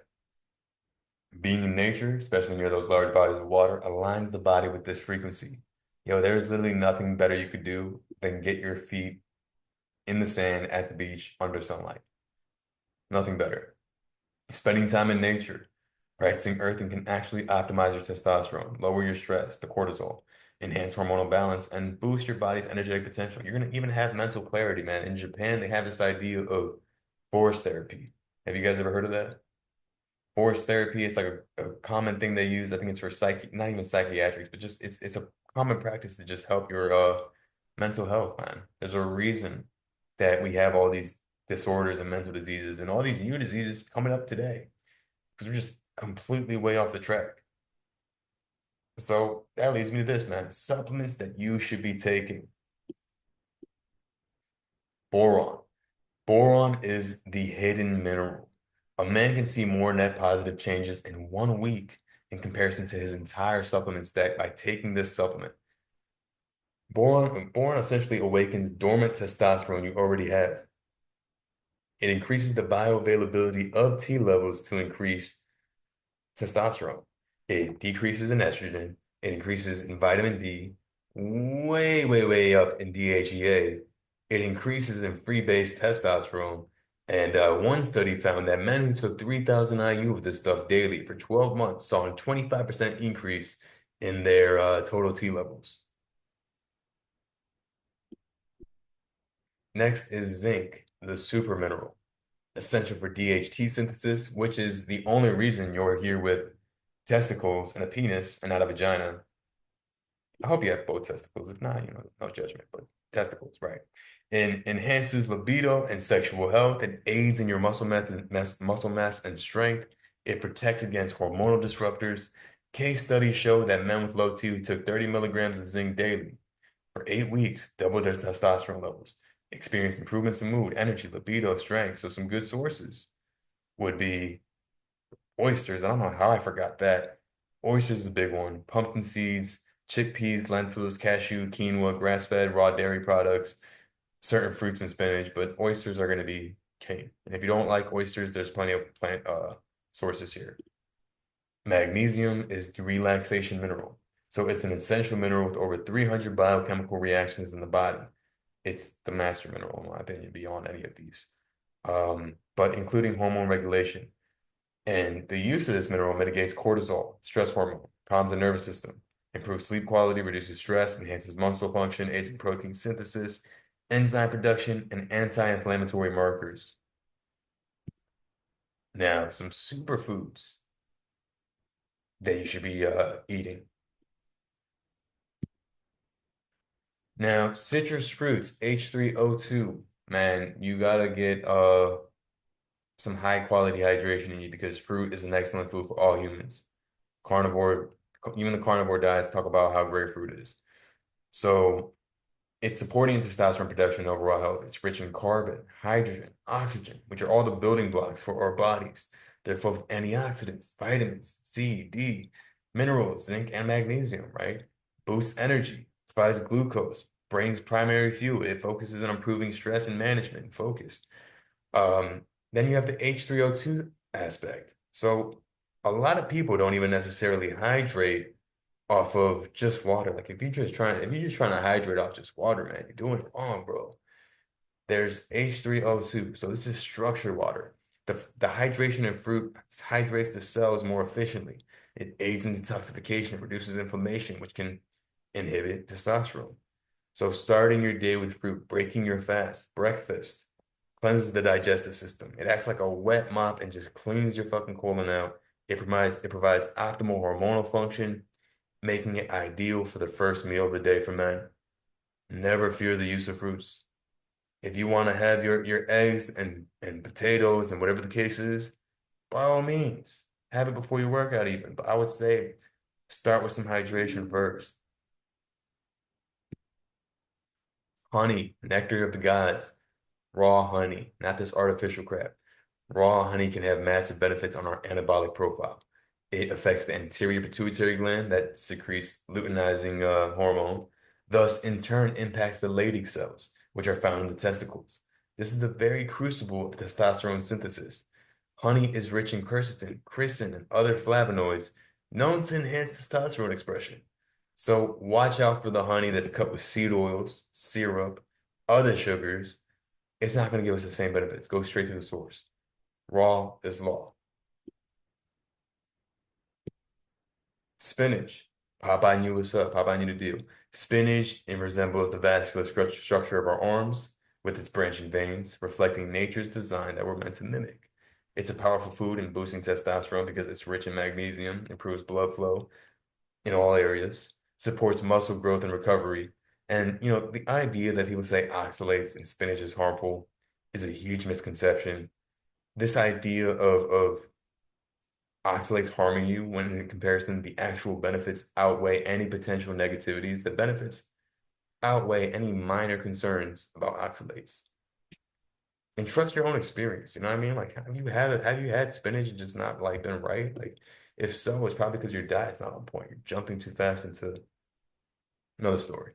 Being in nature, especially near those large bodies of water, aligns the body with this frequency. Yo, there's literally nothing better you could do than get your feet in the sand at the beach under sunlight. Nothing better. Spending time in nature, practicing earthing can actually optimize your testosterone, lower your stress, the cortisol, enhance hormonal balance, and boost your body's energetic potential. You're gonna even have mental clarity, man. In Japan, they have this idea of forest therapy. Have you guys ever heard of that? Forest therapy is like a common thing they use. I think it's for not even psychiatrics, but just it's a common practice to just help your mental health, man. There's a reason that we have all these disorders and mental diseases and all these new diseases coming up today because we're just completely way off the track. So that leads me to this, man. Supplements that you should be taking. Boron. Boron is the hidden mineral. A man can see more net positive changes in 1 week in comparison to his entire supplement stack by taking this supplement. Boron essentially awakens dormant testosterone you already have. It increases the bioavailability of T levels to increase testosterone. It decreases in estrogen. It increases in vitamin D, way, way, way up in DHEA. It increases in free-base testosterone. And one study found that men who took 3,000 IU of this stuff daily for 12 months saw a 25% increase in their total T levels. Next is zinc, the super mineral, essential for DHT synthesis, which is the only reason you're here with testicles and a penis and not a vagina. I hope you have both testicles. If not, no judgment, but testicles, right? And enhances libido and sexual health. It aids in your muscle mass and strength. It protects against hormonal disruptors. Case studies show that men with low T who took 30 milligrams of zinc daily for 8 weeks doubled their testosterone levels, experienced improvements in mood, energy, libido, strength. So some good sources would be oysters. I don't know how I forgot that. Oysters is a big one. Pumpkin seeds, chickpeas, lentils, cashew, quinoa, grass-fed, raw dairy products, certain fruits and spinach, but oysters are going to be king. And if you don't like oysters, there's plenty of plant sources here. Magnesium is the relaxation mineral. So it's an essential mineral with over 300 biochemical reactions in the body. It's the master mineral, in my opinion, beyond any of these. But including hormone regulation. And the use of this mineral mitigates cortisol, stress hormone, calms the nervous system, improves sleep quality, reduces stress, enhances muscle function, aids in protein synthesis, enzyme production, and anti-inflammatory markers. Now, some superfoods that you should be eating. Now, citrus fruits, H3O2. Man, you gotta get some high quality hydration in you because fruit is an excellent food for all humans. Carnivore, even the carnivore diets talk about how great fruit is. So it's supporting testosterone production and overall health. It's rich in carbon, hydrogen, oxygen, which are all the building blocks for our bodies. They're full of antioxidants, vitamins, C, D, minerals, zinc, and magnesium, right? Boosts energy, provides glucose, brain's primary fuel. It focuses on improving stress and management, focus. Then you have the H3O2 aspect. So a lot of people don't even necessarily hydrate off of just water. Like if you're just trying to hydrate off just water, man, you're doing it wrong, bro. There's H3O2. So this is structured water. The hydration in fruit hydrates the cells more efficiently. It aids in detoxification, reduces inflammation, which can inhibit testosterone. So starting your day with fruit, breaking your fast, breakfast, cleanses the digestive system. It acts like a wet mop and just cleans your fucking colon out. It provides optimal hormonal function, making it ideal for the first meal of the day for men. Never fear the use of fruits. If you want to have your eggs and potatoes and whatever the case is, by all means, have it before your workout even. But I would say start with some hydration first. Honey, nectar of the gods, raw honey, not this artificial crap. Raw honey can have massive benefits on our anabolic profile. It affects the anterior pituitary gland that secretes luteinizing hormone, thus in turn impacts the Leydig cells, which are found in the testicles. This is the very crucible of testosterone synthesis. Honey is rich in quercetin, chrysin, and other flavonoids known to enhance testosterone expression. So watch out for the honey that's cut with seed oils, syrup, other sugars. It's not going to give us the same benefits. Go straight to the source. Raw is law. Spinach. Popeye knew what's up. Popeye knew the deal. Spinach, it resembles the vascular structure of our arms with its branching veins, reflecting nature's design that we're meant to mimic. It's a powerful food in boosting testosterone because it's rich in magnesium, improves blood flow in all areas, supports muscle growth and recovery. And, the idea that people say oxalates and spinach is harmful is a huge misconception. This idea of oxalates harming you when in comparison the actual benefits outweigh any potential negativities. The benefits outweigh any minor concerns about oxalates. And trust your own experience. You know what I mean? Like, have you had spinach and just not like been right? Like, if so, it's probably because your diet's not on point. You're jumping too fast into another story.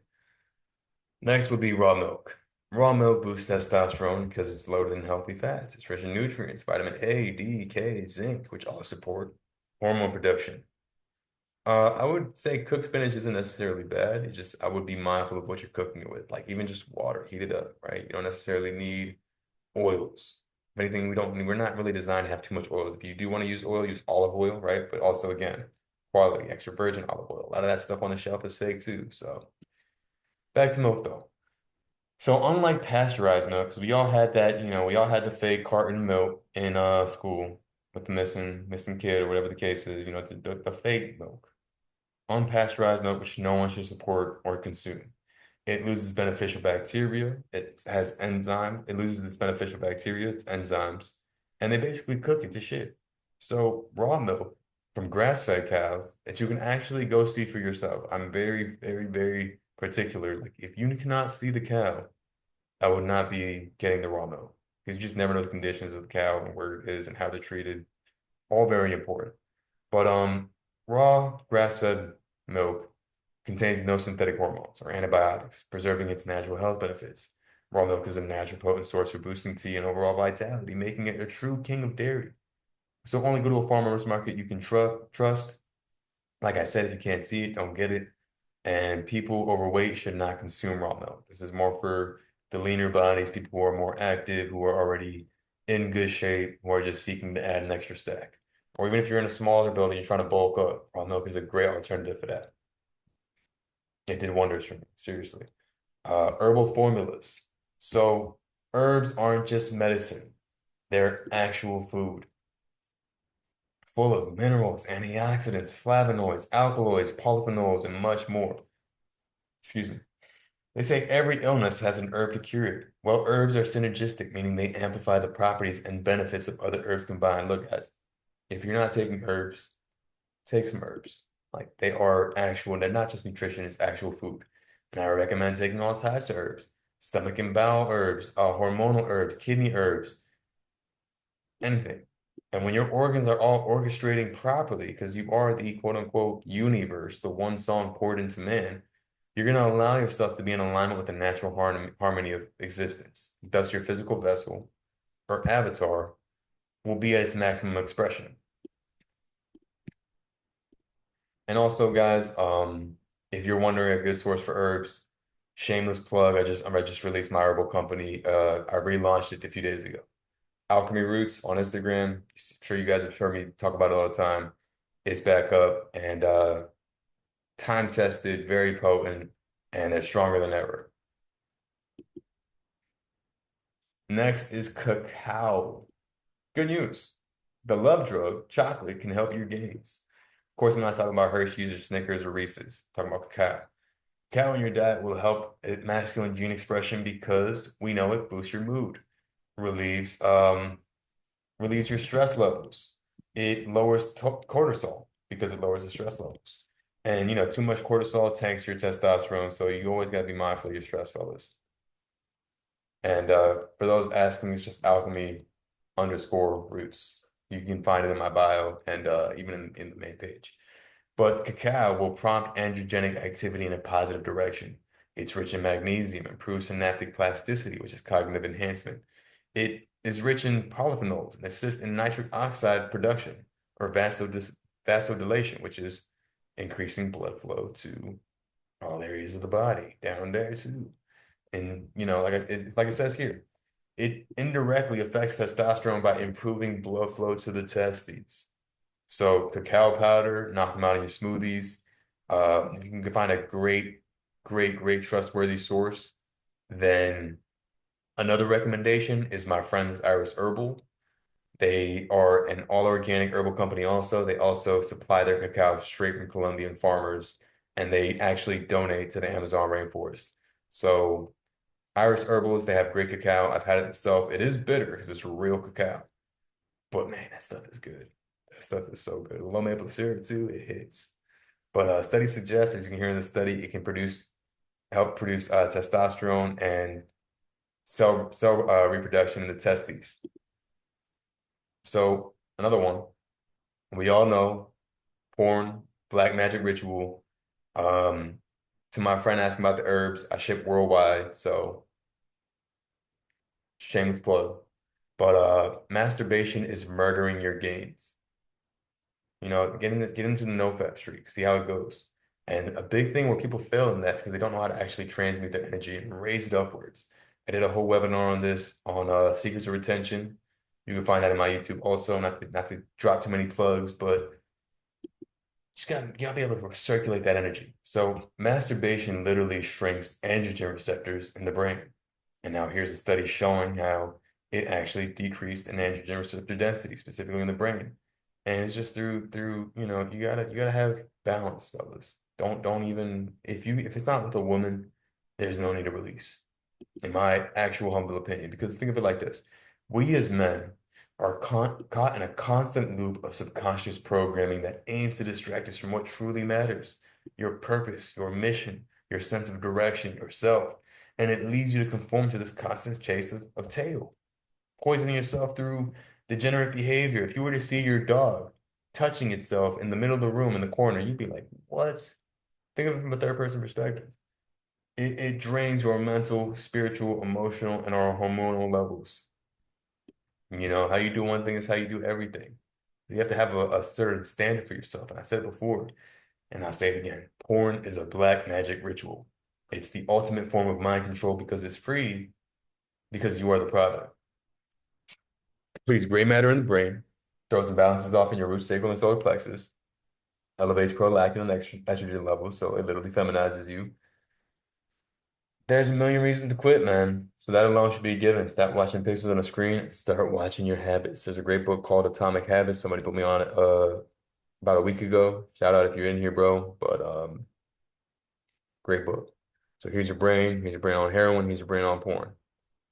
Next would be raw milk. Raw milk boosts testosterone because it's loaded in healthy fats. It's rich in nutrients, vitamin A, D, K, zinc, which all support hormone production. I would say cooked spinach isn't necessarily bad. It's just I would be mindful of what you're cooking it with. Like even just water, heat it up, right? You don't necessarily need oils. If anything, we're not really designed to have too much oil. If you do want to use oil, use olive oil, right? But also again, quality, extra virgin olive oil. A lot of that stuff on the shelf is fake too. So back to milk though. So unlike pasteurized milk, because we all had that, we all had the fake carton milk in school with the missing kid or whatever the case is, the fake milk. Unpasteurized milk, which no one should support or consume. It loses beneficial bacteria. It has enzyme. It loses its beneficial bacteria, its enzymes, and they basically cook it to shit. So raw milk from grass-fed cows that you can actually go see for yourself. I'm very, very, very particular. Like if you cannot see the cow, I would not be getting the raw milk because you just never know the conditions of the cow and where it is and how they're treated. All very important. But raw grass-fed milk contains no synthetic hormones or antibiotics, preserving its natural health benefits. Raw milk is a natural potent source for boosting tea and overall vitality, making it a true king of dairy. So only go to a farmer's market you can trust. Like I said, if you can't see it, don't get it. And people overweight should not consume raw milk. This is more for the leaner bodies, people who are more active, who are already in good shape, who are just seeking to add an extra stack. Or even if you're in a smaller building, you're trying to bulk up, raw milk is a great alternative for that. It did wonders for me, seriously. Herbal formulas. So herbs aren't just medicine, they're actual food, full of minerals, antioxidants, flavonoids, alkaloids, polyphenols, and much more. Excuse me. They say every illness has an herb to cure it. Well, herbs are synergistic, meaning they amplify the properties and benefits of other herbs combined. Look, guys, if you're not taking herbs, take some herbs. Like they are actual, they're not just nutrition, it's actual food. And I recommend taking all types of herbs, stomach and bowel herbs, hormonal herbs, kidney herbs, anything. And when your organs are all orchestrating properly, because you are the quote unquote universe, the one song poured into man, you're going to allow yourself to be in alignment with the natural harmony of existence. Thus, your physical vessel or avatar will be at its maximum expression. And also, guys, if you're wondering a good source for herbs, shameless plug, I just released my herbal company. I relaunched it a few days ago. Alchemy Roots on Instagram. I'm sure you guys have heard me talk about it all the time. It's back up and time tested, very potent, and they're stronger than ever. Next is cacao. Good news. The love drug, chocolate, can help your gains. Of course, I'm not talking about Hershey's or Snickers or Reese's. I'm talking about cacao. Cacao in your diet will help masculine gene expression because we know it boosts your mood, relieves relieves your stress levels. It lowers cortisol because it lowers the stress levels. And too much cortisol tanks your testosterone, so you always got to be mindful of your stress, fellas. And for those asking, it's just alchemy underscore roots. You can find it in my bio and even in the main page. But cacao will prompt androgenic activity in a positive direction. It's rich in magnesium, improves synaptic plasticity, which is cognitive enhancement. It is rich in polyphenols and assists in nitric oxide production or vasodilation, which is increasing blood flow to all areas of the body, down there too. And it's like it says here, it indirectly affects testosterone by improving blood flow to the testes. So cacao powder, knock them out in your smoothies. If you can find a great trustworthy source, then another recommendation is my friends Iris Herbal. They are an all organic herbal company also. They also supply their cacao straight from Colombian farmers, and they actually donate to the Amazon rainforest. So Iris Herbals, they have great cacao. I've had it myself. It is bitter because it's real cacao. But man, that stuff is good. That stuff is so good. Low maple syrup too, it hits. But studies suggest, as you can hear in the study, it can help produce testosterone and cell reproduction in the testes. So another one, we all know porn, black magic ritual. Um, to my friend asking about the herbs, I ship worldwide, so shameless plug. But masturbation is murdering your gains. Get into the nofap streak, see how it goes. And a big thing where people fail in that is because they don't know how to actually transmute their energy and raise it upwards. I did a whole webinar on this on secrets of retention. You can find that in my YouTube also, not to drop too many plugs, but you gotta be able to circulate that energy. So masturbation literally shrinks androgen receptors in the brain. And now here's a study showing how it actually decreased in androgen receptor density, specifically in the brain. And it's just through, you gotta have balance, fellas. Don't even if it's not with a woman, there's no need to release, in my actual humble opinion. Because think of it like this: we as men are caught in a constant loop of subconscious programming that aims to distract us from what truly matters, your purpose, your mission, your sense of direction, yourself. And it leads you to conform to this constant chase of tail, poisoning yourself through degenerate behavior. If you were to see your dog touching itself in the middle of the room in the corner, you'd be like, what? Think of it from a third person perspective. It drains your mental, spiritual, emotional, and our hormonal levels. How you do one thing is how you do everything. You have to have a certain standard for yourself. And I said it before, and I'll say it again. Porn is a black magic ritual. It's the ultimate form of mind control because it's free, because you are the product. Please, gray matter in the brain, throws imbalances off in your root, sacral, and solar plexus, elevates prolactin and estrogen levels, so it literally feminizes you. There's a million reasons to quit, man. So that alone should be a given. Stop watching pixels on a screen and start watching your habits. There's a great book called Atomic Habits. Somebody put me on it about a week ago. Shout out if you're in here, bro. But great book. So here's your brain on heroin, here's your brain on porn.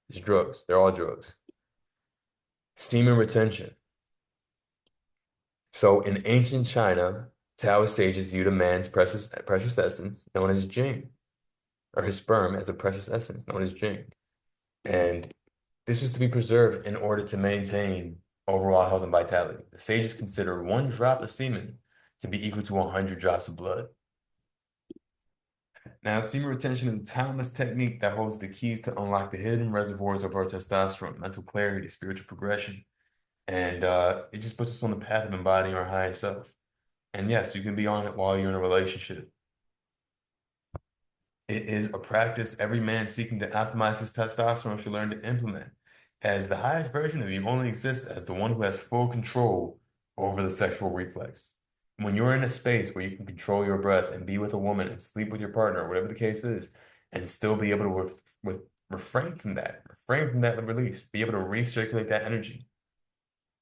It's drugs. They're all drugs. Semen retention. So in ancient China, Taoist sages viewed a man's precious essence known as Jing, or his sperm as a precious essence known as Jing. And this was to be preserved in order to maintain overall health and vitality. The sages consider one drop of semen to be equal to 100 drops of blood. Now, semen retention is a timeless technique that holds the keys to unlock the hidden reservoirs of our testosterone, mental clarity, spiritual progression. And it just puts us on the path of embodying our higher self. And yes, you can be on it while you're in a relationship. It is a practice every man seeking to optimize his testosterone should learn to implement, as the highest version of you only exists as the one who has full control over the sexual reflex. When you're in a space where you can control your breath and be with a woman and sleep with your partner, or whatever the case is, and still be able to refrain from that release, be able to recirculate that energy,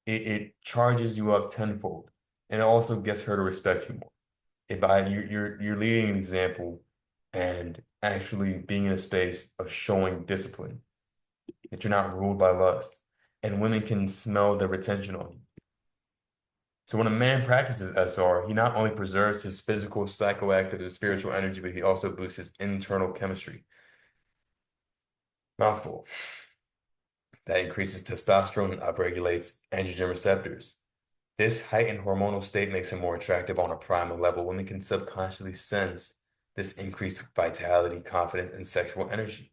it charges you up tenfold, and it also gets her to respect you more. You're leading an example and actually being in a space of showing discipline, that you're not ruled by lust, and women can smell the retention on you. So when a man practices SR, he not only preserves his physical, psychoactive, and spiritual energy, but he also boosts his internal chemistry. Mouthful. That increases testosterone and upregulates androgen receptors. This heightened hormonal state makes him more attractive on a primal level. Women can subconsciously sense this increased vitality, confidence, and sexual energy.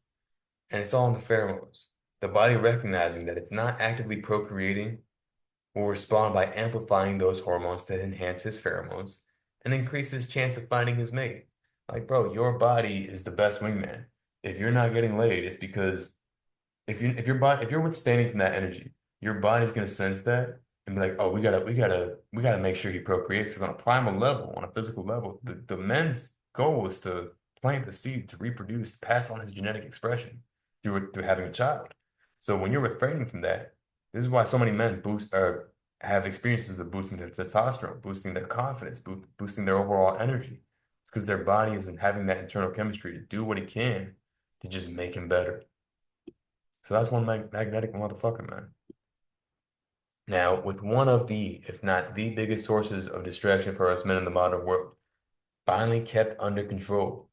And it's all in the pheromones. The body recognizing that it's not actively procreating will respond by amplifying those hormones to enhance his pheromones and increase his chance of finding his mate. Like, bro, your body is the best wingman. If you're not getting laid, it's because if you're withstanding from that energy, your body's gonna sense that and be like, oh, we gotta make sure he procreates. Because on a primal level, on a physical level, the men's goal is to plant the seed, to reproduce, to pass on his genetic expression through having a child. So when you're refraining from that, this is why so many men boost or have experiences of boosting their testosterone, boosting their confidence, boosting their overall energy. It's because their body isn't having that internal chemistry to do what it can to just make him better. So that's one magnetic motherfucker, man. Now, with one of the, if not the biggest sources of distraction for us men in the modern world, finally kept under control,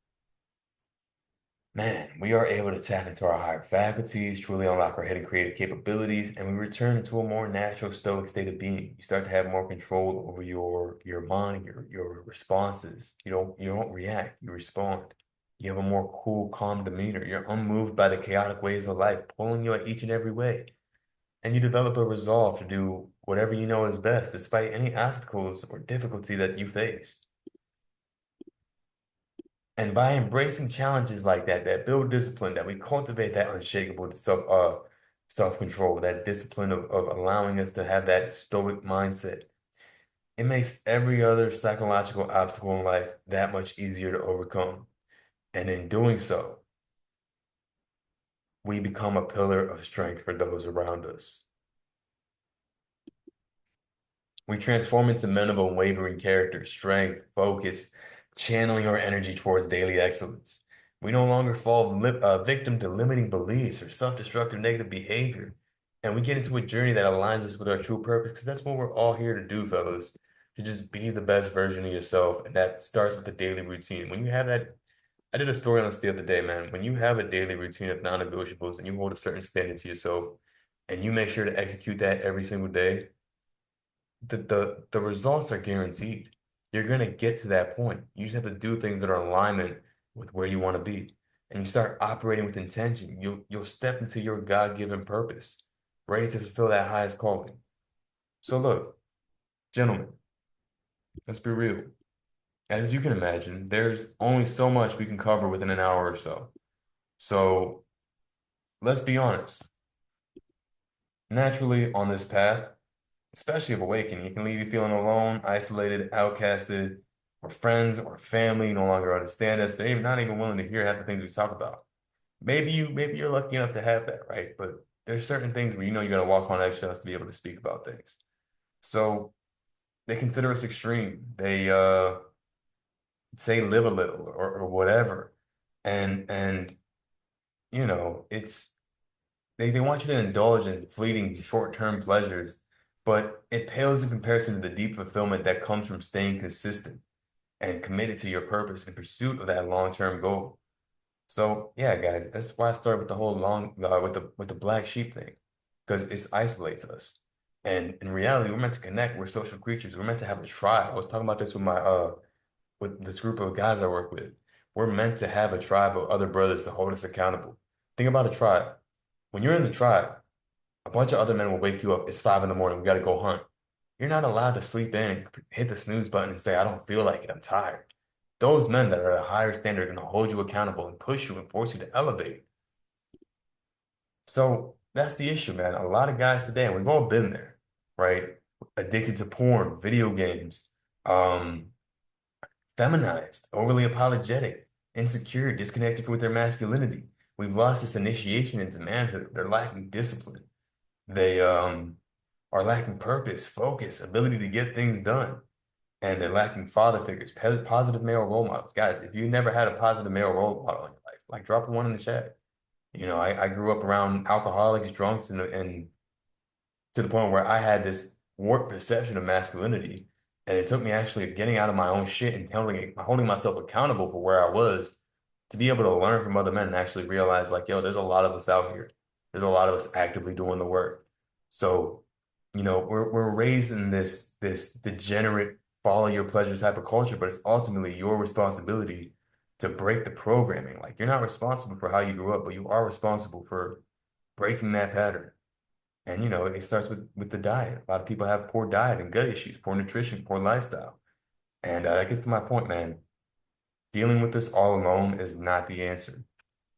man, we are able to tap into our higher faculties, truly unlock our hidden creative capabilities, and we return to a more natural stoic state of being. You start to have more control over your mind, your responses. You don't react, you respond. You have a more cool, calm demeanor. You're unmoved by the chaotic ways of life, pulling you at each and every way. And you develop a resolve to do whatever you know is best, despite any obstacles or difficulty that you face. And by embracing challenges like that, that build discipline, that we cultivate that unshakable self-control, that discipline of allowing us to have that stoic mindset, it makes every other psychological obstacle in life that much easier to overcome. And in doing so, we become a pillar of strength for those around us. We transform into men of unwavering character, strength, focus, channeling our energy towards daily excellence. We no longer fall victim to limiting beliefs or self-destructive negative behavior. And we get into a journey that aligns us with our true purpose, because that's what we're all here to do, fellas, to just be the best version of yourself. And that starts with the daily routine. When you have that, I did a story on this the other day, man. When you have a daily routine of non-negotiables and you hold a certain standard to yourself and you make sure to execute that every single day, the results are guaranteed. You're gonna get to that point. You just have to do things that are in alignment with where you want to be. And you start operating with intention. You'll step into your God-given purpose, ready to fulfill that highest calling. So look, gentlemen, let's be real. As you can imagine, there's only so much we can cover within an hour or so. So let's be honest. Naturally, on this path, especially of awakening, it can leave you feeling alone, isolated, outcasted, or friends or family no longer understand us. They're not even willing to hear half the things we talk about. Maybe you're lucky enough to have that, right? But there's certain things where you know you gotta walk on eggshells to be able to speak about things. So they consider us extreme. They say live a little or whatever. And it's they want you to indulge in fleeting short-term pleasures, but it pales in comparison to the deep fulfillment that comes from staying consistent and committed to your purpose in pursuit of that long-term goal. So yeah, guys, that's why I started with the whole long with the black sheep thing, because it isolates us. And in reality, we're meant to connect. We're social creatures. We're meant to have a tribe. I was talking about this with my with this group of guys I work with. We're meant to have a tribe of other brothers to hold us accountable. Think about a tribe. When you're in the tribe, a bunch of other men will wake you up. It's 5 in the morning. We got to go hunt. You're not allowed to sleep in and hit the snooze button and say, I don't feel like it. I'm tired. Those men that are at a higher standard are going to hold you accountable and push you and force you to elevate. So that's the issue, man. A lot of guys today, and we've all been there, right? Addicted to porn, video games, um, feminized, overly apologetic, insecure, disconnected with their masculinity. We've lost this initiation into manhood. They're lacking discipline. They are lacking purpose, focus, ability to get things done. And they're lacking father figures, positive male role models. Guys, if you never had a positive male role model in your life, like drop one in the chat. I grew up around alcoholics, drunks, and to the point where I had this warped perception of masculinity. And it took me actually getting out of my own shit and holding myself accountable for where I was to be able to learn from other men and actually realize, like, yo, there's a lot of us out here. There's a lot of us actively doing the work. So we're raised in this degenerate follow your pleasure type of culture, but it's ultimately your responsibility to break the programming. Like you're not responsible for how you grew up, but you are responsible for breaking that pattern. And it starts with the diet. A lot of people have poor diet and gut issues, poor nutrition, poor lifestyle. And that gets to my point, man. Dealing with this all alone is not the answer.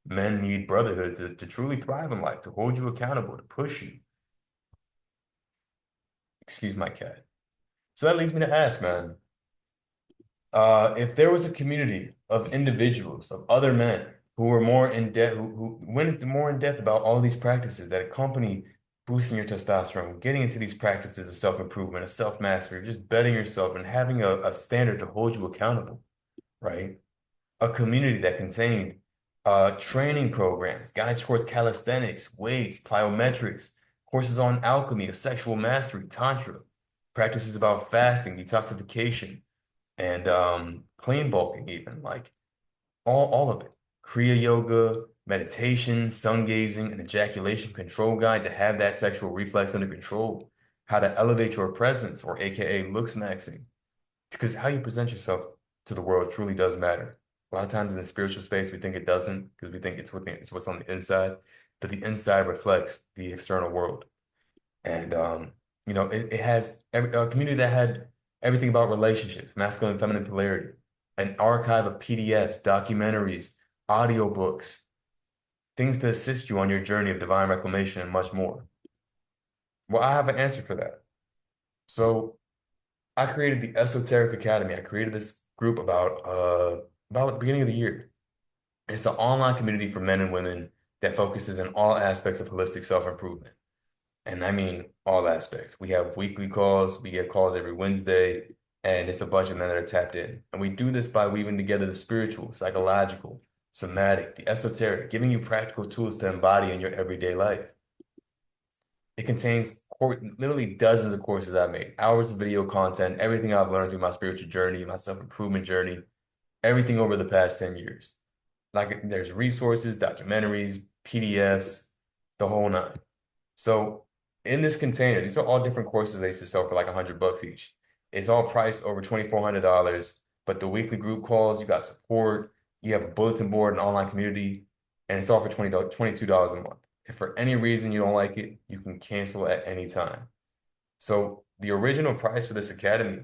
Men need brotherhood to truly thrive in life, to hold you accountable, to push you. Excuse my cat. So that leads me to ask, man, if there was a community of individuals, of other men who were more in depth, who went more in depth about all these practices that accompany boosting your testosterone, getting into these practices of self-improvement, of self-mastery, just betting yourself and having a standard to hold you accountable, right? A community that contained training programs, guides towards calisthenics, weights, plyometrics, courses on alchemy, of sexual mastery, tantra, practices about fasting, detoxification, and clean bulking even, like all of it. Kriya yoga, meditation, sun gazing, an ejaculation control guide to have that sexual reflex under control, how to elevate your presence, or AKA looks maxing. Because how you present yourself to the world truly does matter. A lot of times in the spiritual space, we think it doesn't because we think it's what's on the inside, but the inside reflects the external world. And it has a community that had everything about relationships, masculine and feminine polarity, an archive of PDFs, documentaries, audiobooks, things to assist you on your journey of divine reclamation and much more. Well, I have an answer for that. So I created the Esoteric Academy. I created this group about the beginning of the year. It's an online community for men and women that focuses on all aspects of holistic self-improvement. And I mean all aspects. We have weekly calls, we get calls every Wednesday, and it's a bunch of men that are tapped in. And we do this by weaving together the spiritual, psychological, somatic, the esoteric, giving you practical tools to embody in your everyday life. It contains literally dozens of courses I've made, hours of video content, everything I've learned through my spiritual journey, my self-improvement journey, everything over the past 10 years. Like there's resources, documentaries, PDFs, the whole nine. So in this container, these are all different courses I used to sell for like $100 each. It's all priced over $2,400, but the weekly group calls, you got support, you have a bulletin board, an online community, and it's all for $22 a month. If for any reason you don't like it, you can cancel at any time. So the original price for this academy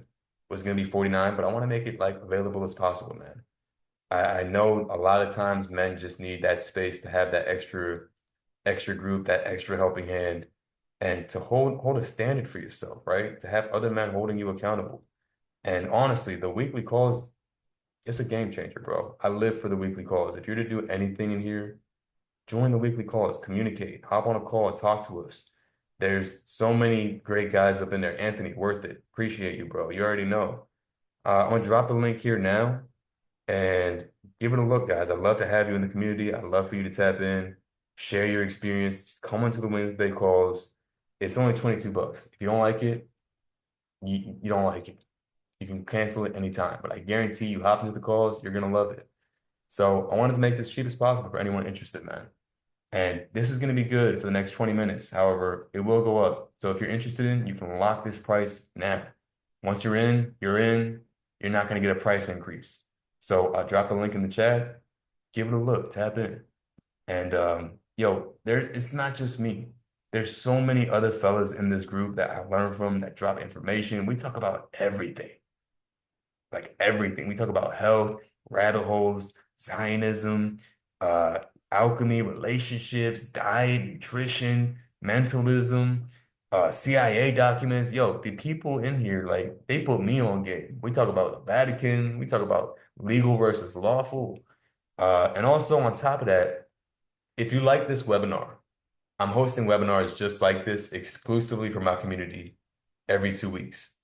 was going to be 49, but I want to make it like available as possible, man. I know a lot of times men just need that space to have that extra group, that extra helping hand, and to hold a standard for yourself, right? To have other men holding you accountable. And honestly, the weekly calls, it's a game changer, bro. I live for the weekly calls. If you're to do anything in here, join the weekly calls, communicate, hop on a call, talk to us. There's so many great guys up in there. Anthony, worth it. Appreciate you, bro. You already know. I'm gonna drop the link here now and give it a look, guys. I'd love to have you in the community. I'd love for you to tap in, share your experience, come into the Wednesday calls. It's only $22. If you don't like it, you don't like it. You can cancel it anytime, but I guarantee you hop into the calls, you're gonna love it. So I wanted to make this cheap as possible for anyone interested, man. And this is going to be good for the next 20 minutes. However, it will go up. So if you're interested in, you can lock this price now. Once you're in, you're in. You're not going to get a price increase. So I'll drop the link in the chat. Give it a look. Tap in. And it's not just me. There's so many other fellas in this group that I learned from that drop information. We talk about everything. Like everything. We talk about health, rabbit holes, Zionism, alchemy, relationships, diet, nutrition, mentalism, CIA documents. Yo, the people in here, like, they put me on game. We talk about the Vatican, we talk about legal versus lawful. And also on top of that, if you like this webinar, I'm hosting webinars just like this exclusively for my community every 2 weeks.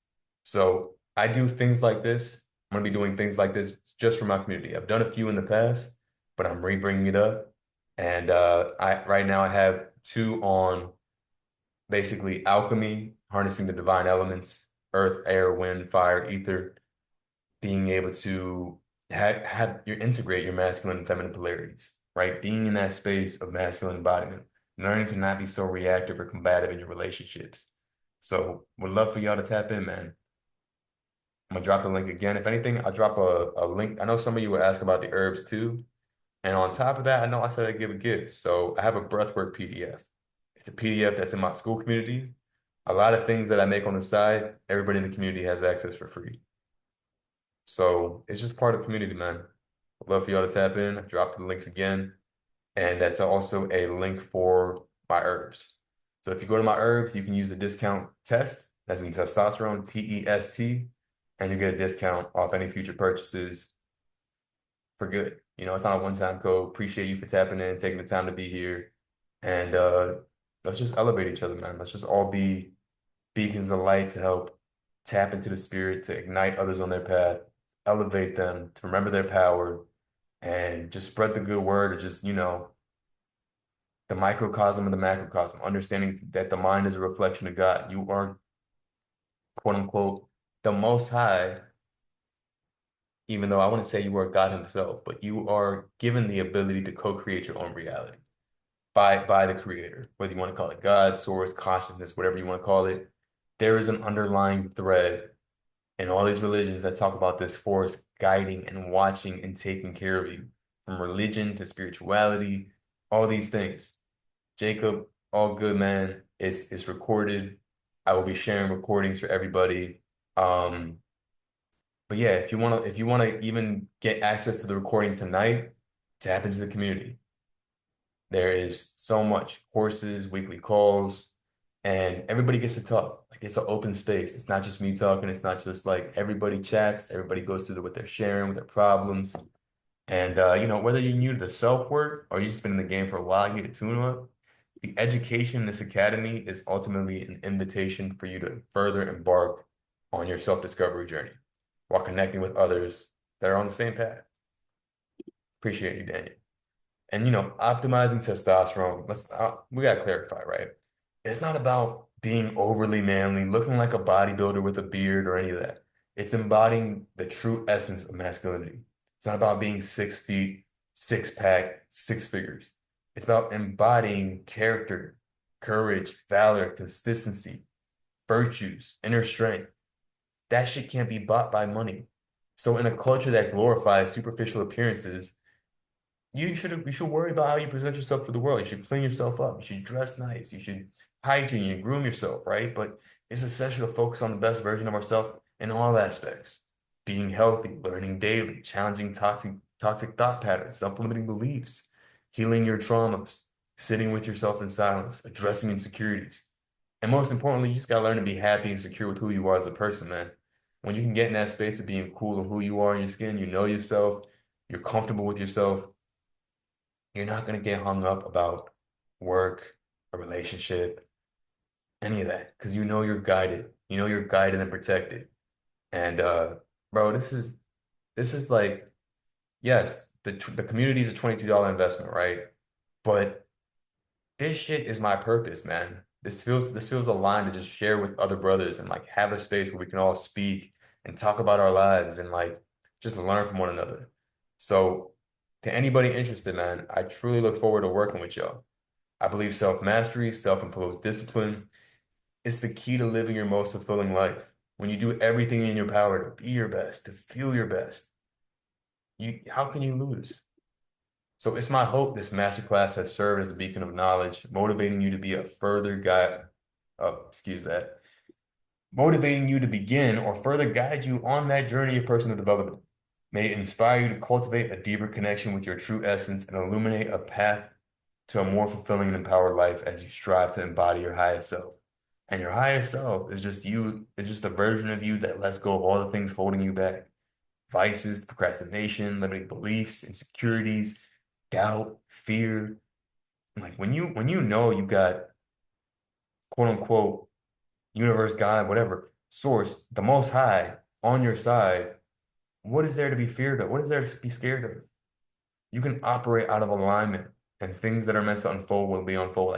So I do things like this. I'm gonna be doing things like this just for my community. I've done a few in the past, but I'm re-bringing it up. And right now I have two on basically alchemy, harnessing the divine elements, earth, air, wind, fire, ether, being able to integrate your masculine and feminine polarities, right? Being in that space of masculine embodiment, learning to not be so reactive or combative in your relationships, So would love for y'all to tap in, man. I'm gonna drop the link again. If anything, I'll drop a link. I know some of you were asking about the herbs too. And on top of that, I know I said I'd give a gift. So I have a breathwork PDF. It's a PDF that's in my school community. A lot of things that I make on the side, everybody in the community has access for free. So it's just part of the community, man. I'd love for y'all to tap in. I dropped the links again. And that's also a link for my herbs. So if you go to my herbs, you can use the discount test, that's in testosterone, TEST, and you get a discount off any future purchases for good. You know, it's not a one-time code. Appreciate you for tapping in, taking the time to be here. And let's just elevate each other, man. Let's just all be beacons of light to help tap into the spirit, to ignite others on their path, elevate them, to remember their power, and just spread the good word of just, the microcosm and the macrocosm, understanding that the mind is a reflection of God. You are, quote unquote, the most high, even though I wouldn't say you are God himself, but you are given the ability to co-create your own reality by the creator, whether you want to call it God, source, consciousness, whatever you want to call it. There is an underlying thread in all these religions that talk about this force guiding and watching and taking care of you, from religion to spirituality, all these things. Jacob, all good, man. It's recorded. I will be sharing recordings for everybody. Um, but yeah, if you wanna even get access to the recording tonight, tap into the community. There is so much courses, weekly calls, and everybody gets to talk. Like it's an open space. It's not just me talking. It's not just like everybody chats. Everybody goes through what they're sharing, with their problems. And whether you're new to the self-work or you've just been in the game for a while, you need to tune up. The education in this academy is ultimately an invitation for you to further embark on your self-discovery journey while connecting with others that are on the same path. Appreciate you, Daniel. And optimizing testosterone, we gotta clarify, right? It's not about being overly manly, looking like a bodybuilder with a beard or any of that. It's embodying the true essence of masculinity. It's not about being 6 feet, six pack, six figures. It's about embodying character, courage, valor, consistency, virtues, inner strength. That shit can't be bought by money. So in a culture that glorifies superficial appearances, you should worry about how you present yourself to the world. You should clean yourself up. You should dress nice. You should hygiene and groom yourself, right? But it's essential to focus on the best version of ourselves in all aspects. Being healthy, learning daily, challenging toxic thought patterns, self-limiting beliefs, healing your traumas, sitting with yourself in silence, addressing insecurities. And most importantly, you just gotta learn to be happy and secure with who you are as a person, man. When you can get in that space of being cool and who you are in your skin, you know yourself, you're comfortable with yourself, you're not going to get hung up about work, a relationship, any of that, because you know you're guided. You know you're guided and protected. And bro, this is like, yes, the community is a $22 investment, right? But this shit is my purpose, man. This feels aligned to just share with other brothers and like have a space where we can all speak and talk about our lives and like just learn from one another. So to anybody interested, man, I truly look forward to working with y'all. I believe self-mastery, self-imposed discipline is the key to living your most fulfilling life. When you do everything in your power to be your best, to feel your best, how can you lose? So it's my hope this masterclass has served as a beacon of knowledge, motivating you to be a further guide, excuse that, motivating you to begin or further guide you on that journey of personal development. May it inspire you to cultivate a deeper connection with your true essence and illuminate a path to a more fulfilling and empowered life as you strive to embody your highest self. And your higher self is just you, it's just a version of you that lets go of all the things holding you back. Vices, procrastination, limiting beliefs, insecurities, doubt, fear. Like when you know you got quote unquote universe, God, whatever, source, the most high on your side, what is there to be feared of? What is there to be scared of? You can operate out of alignment and things that are meant to unfold will be unfold.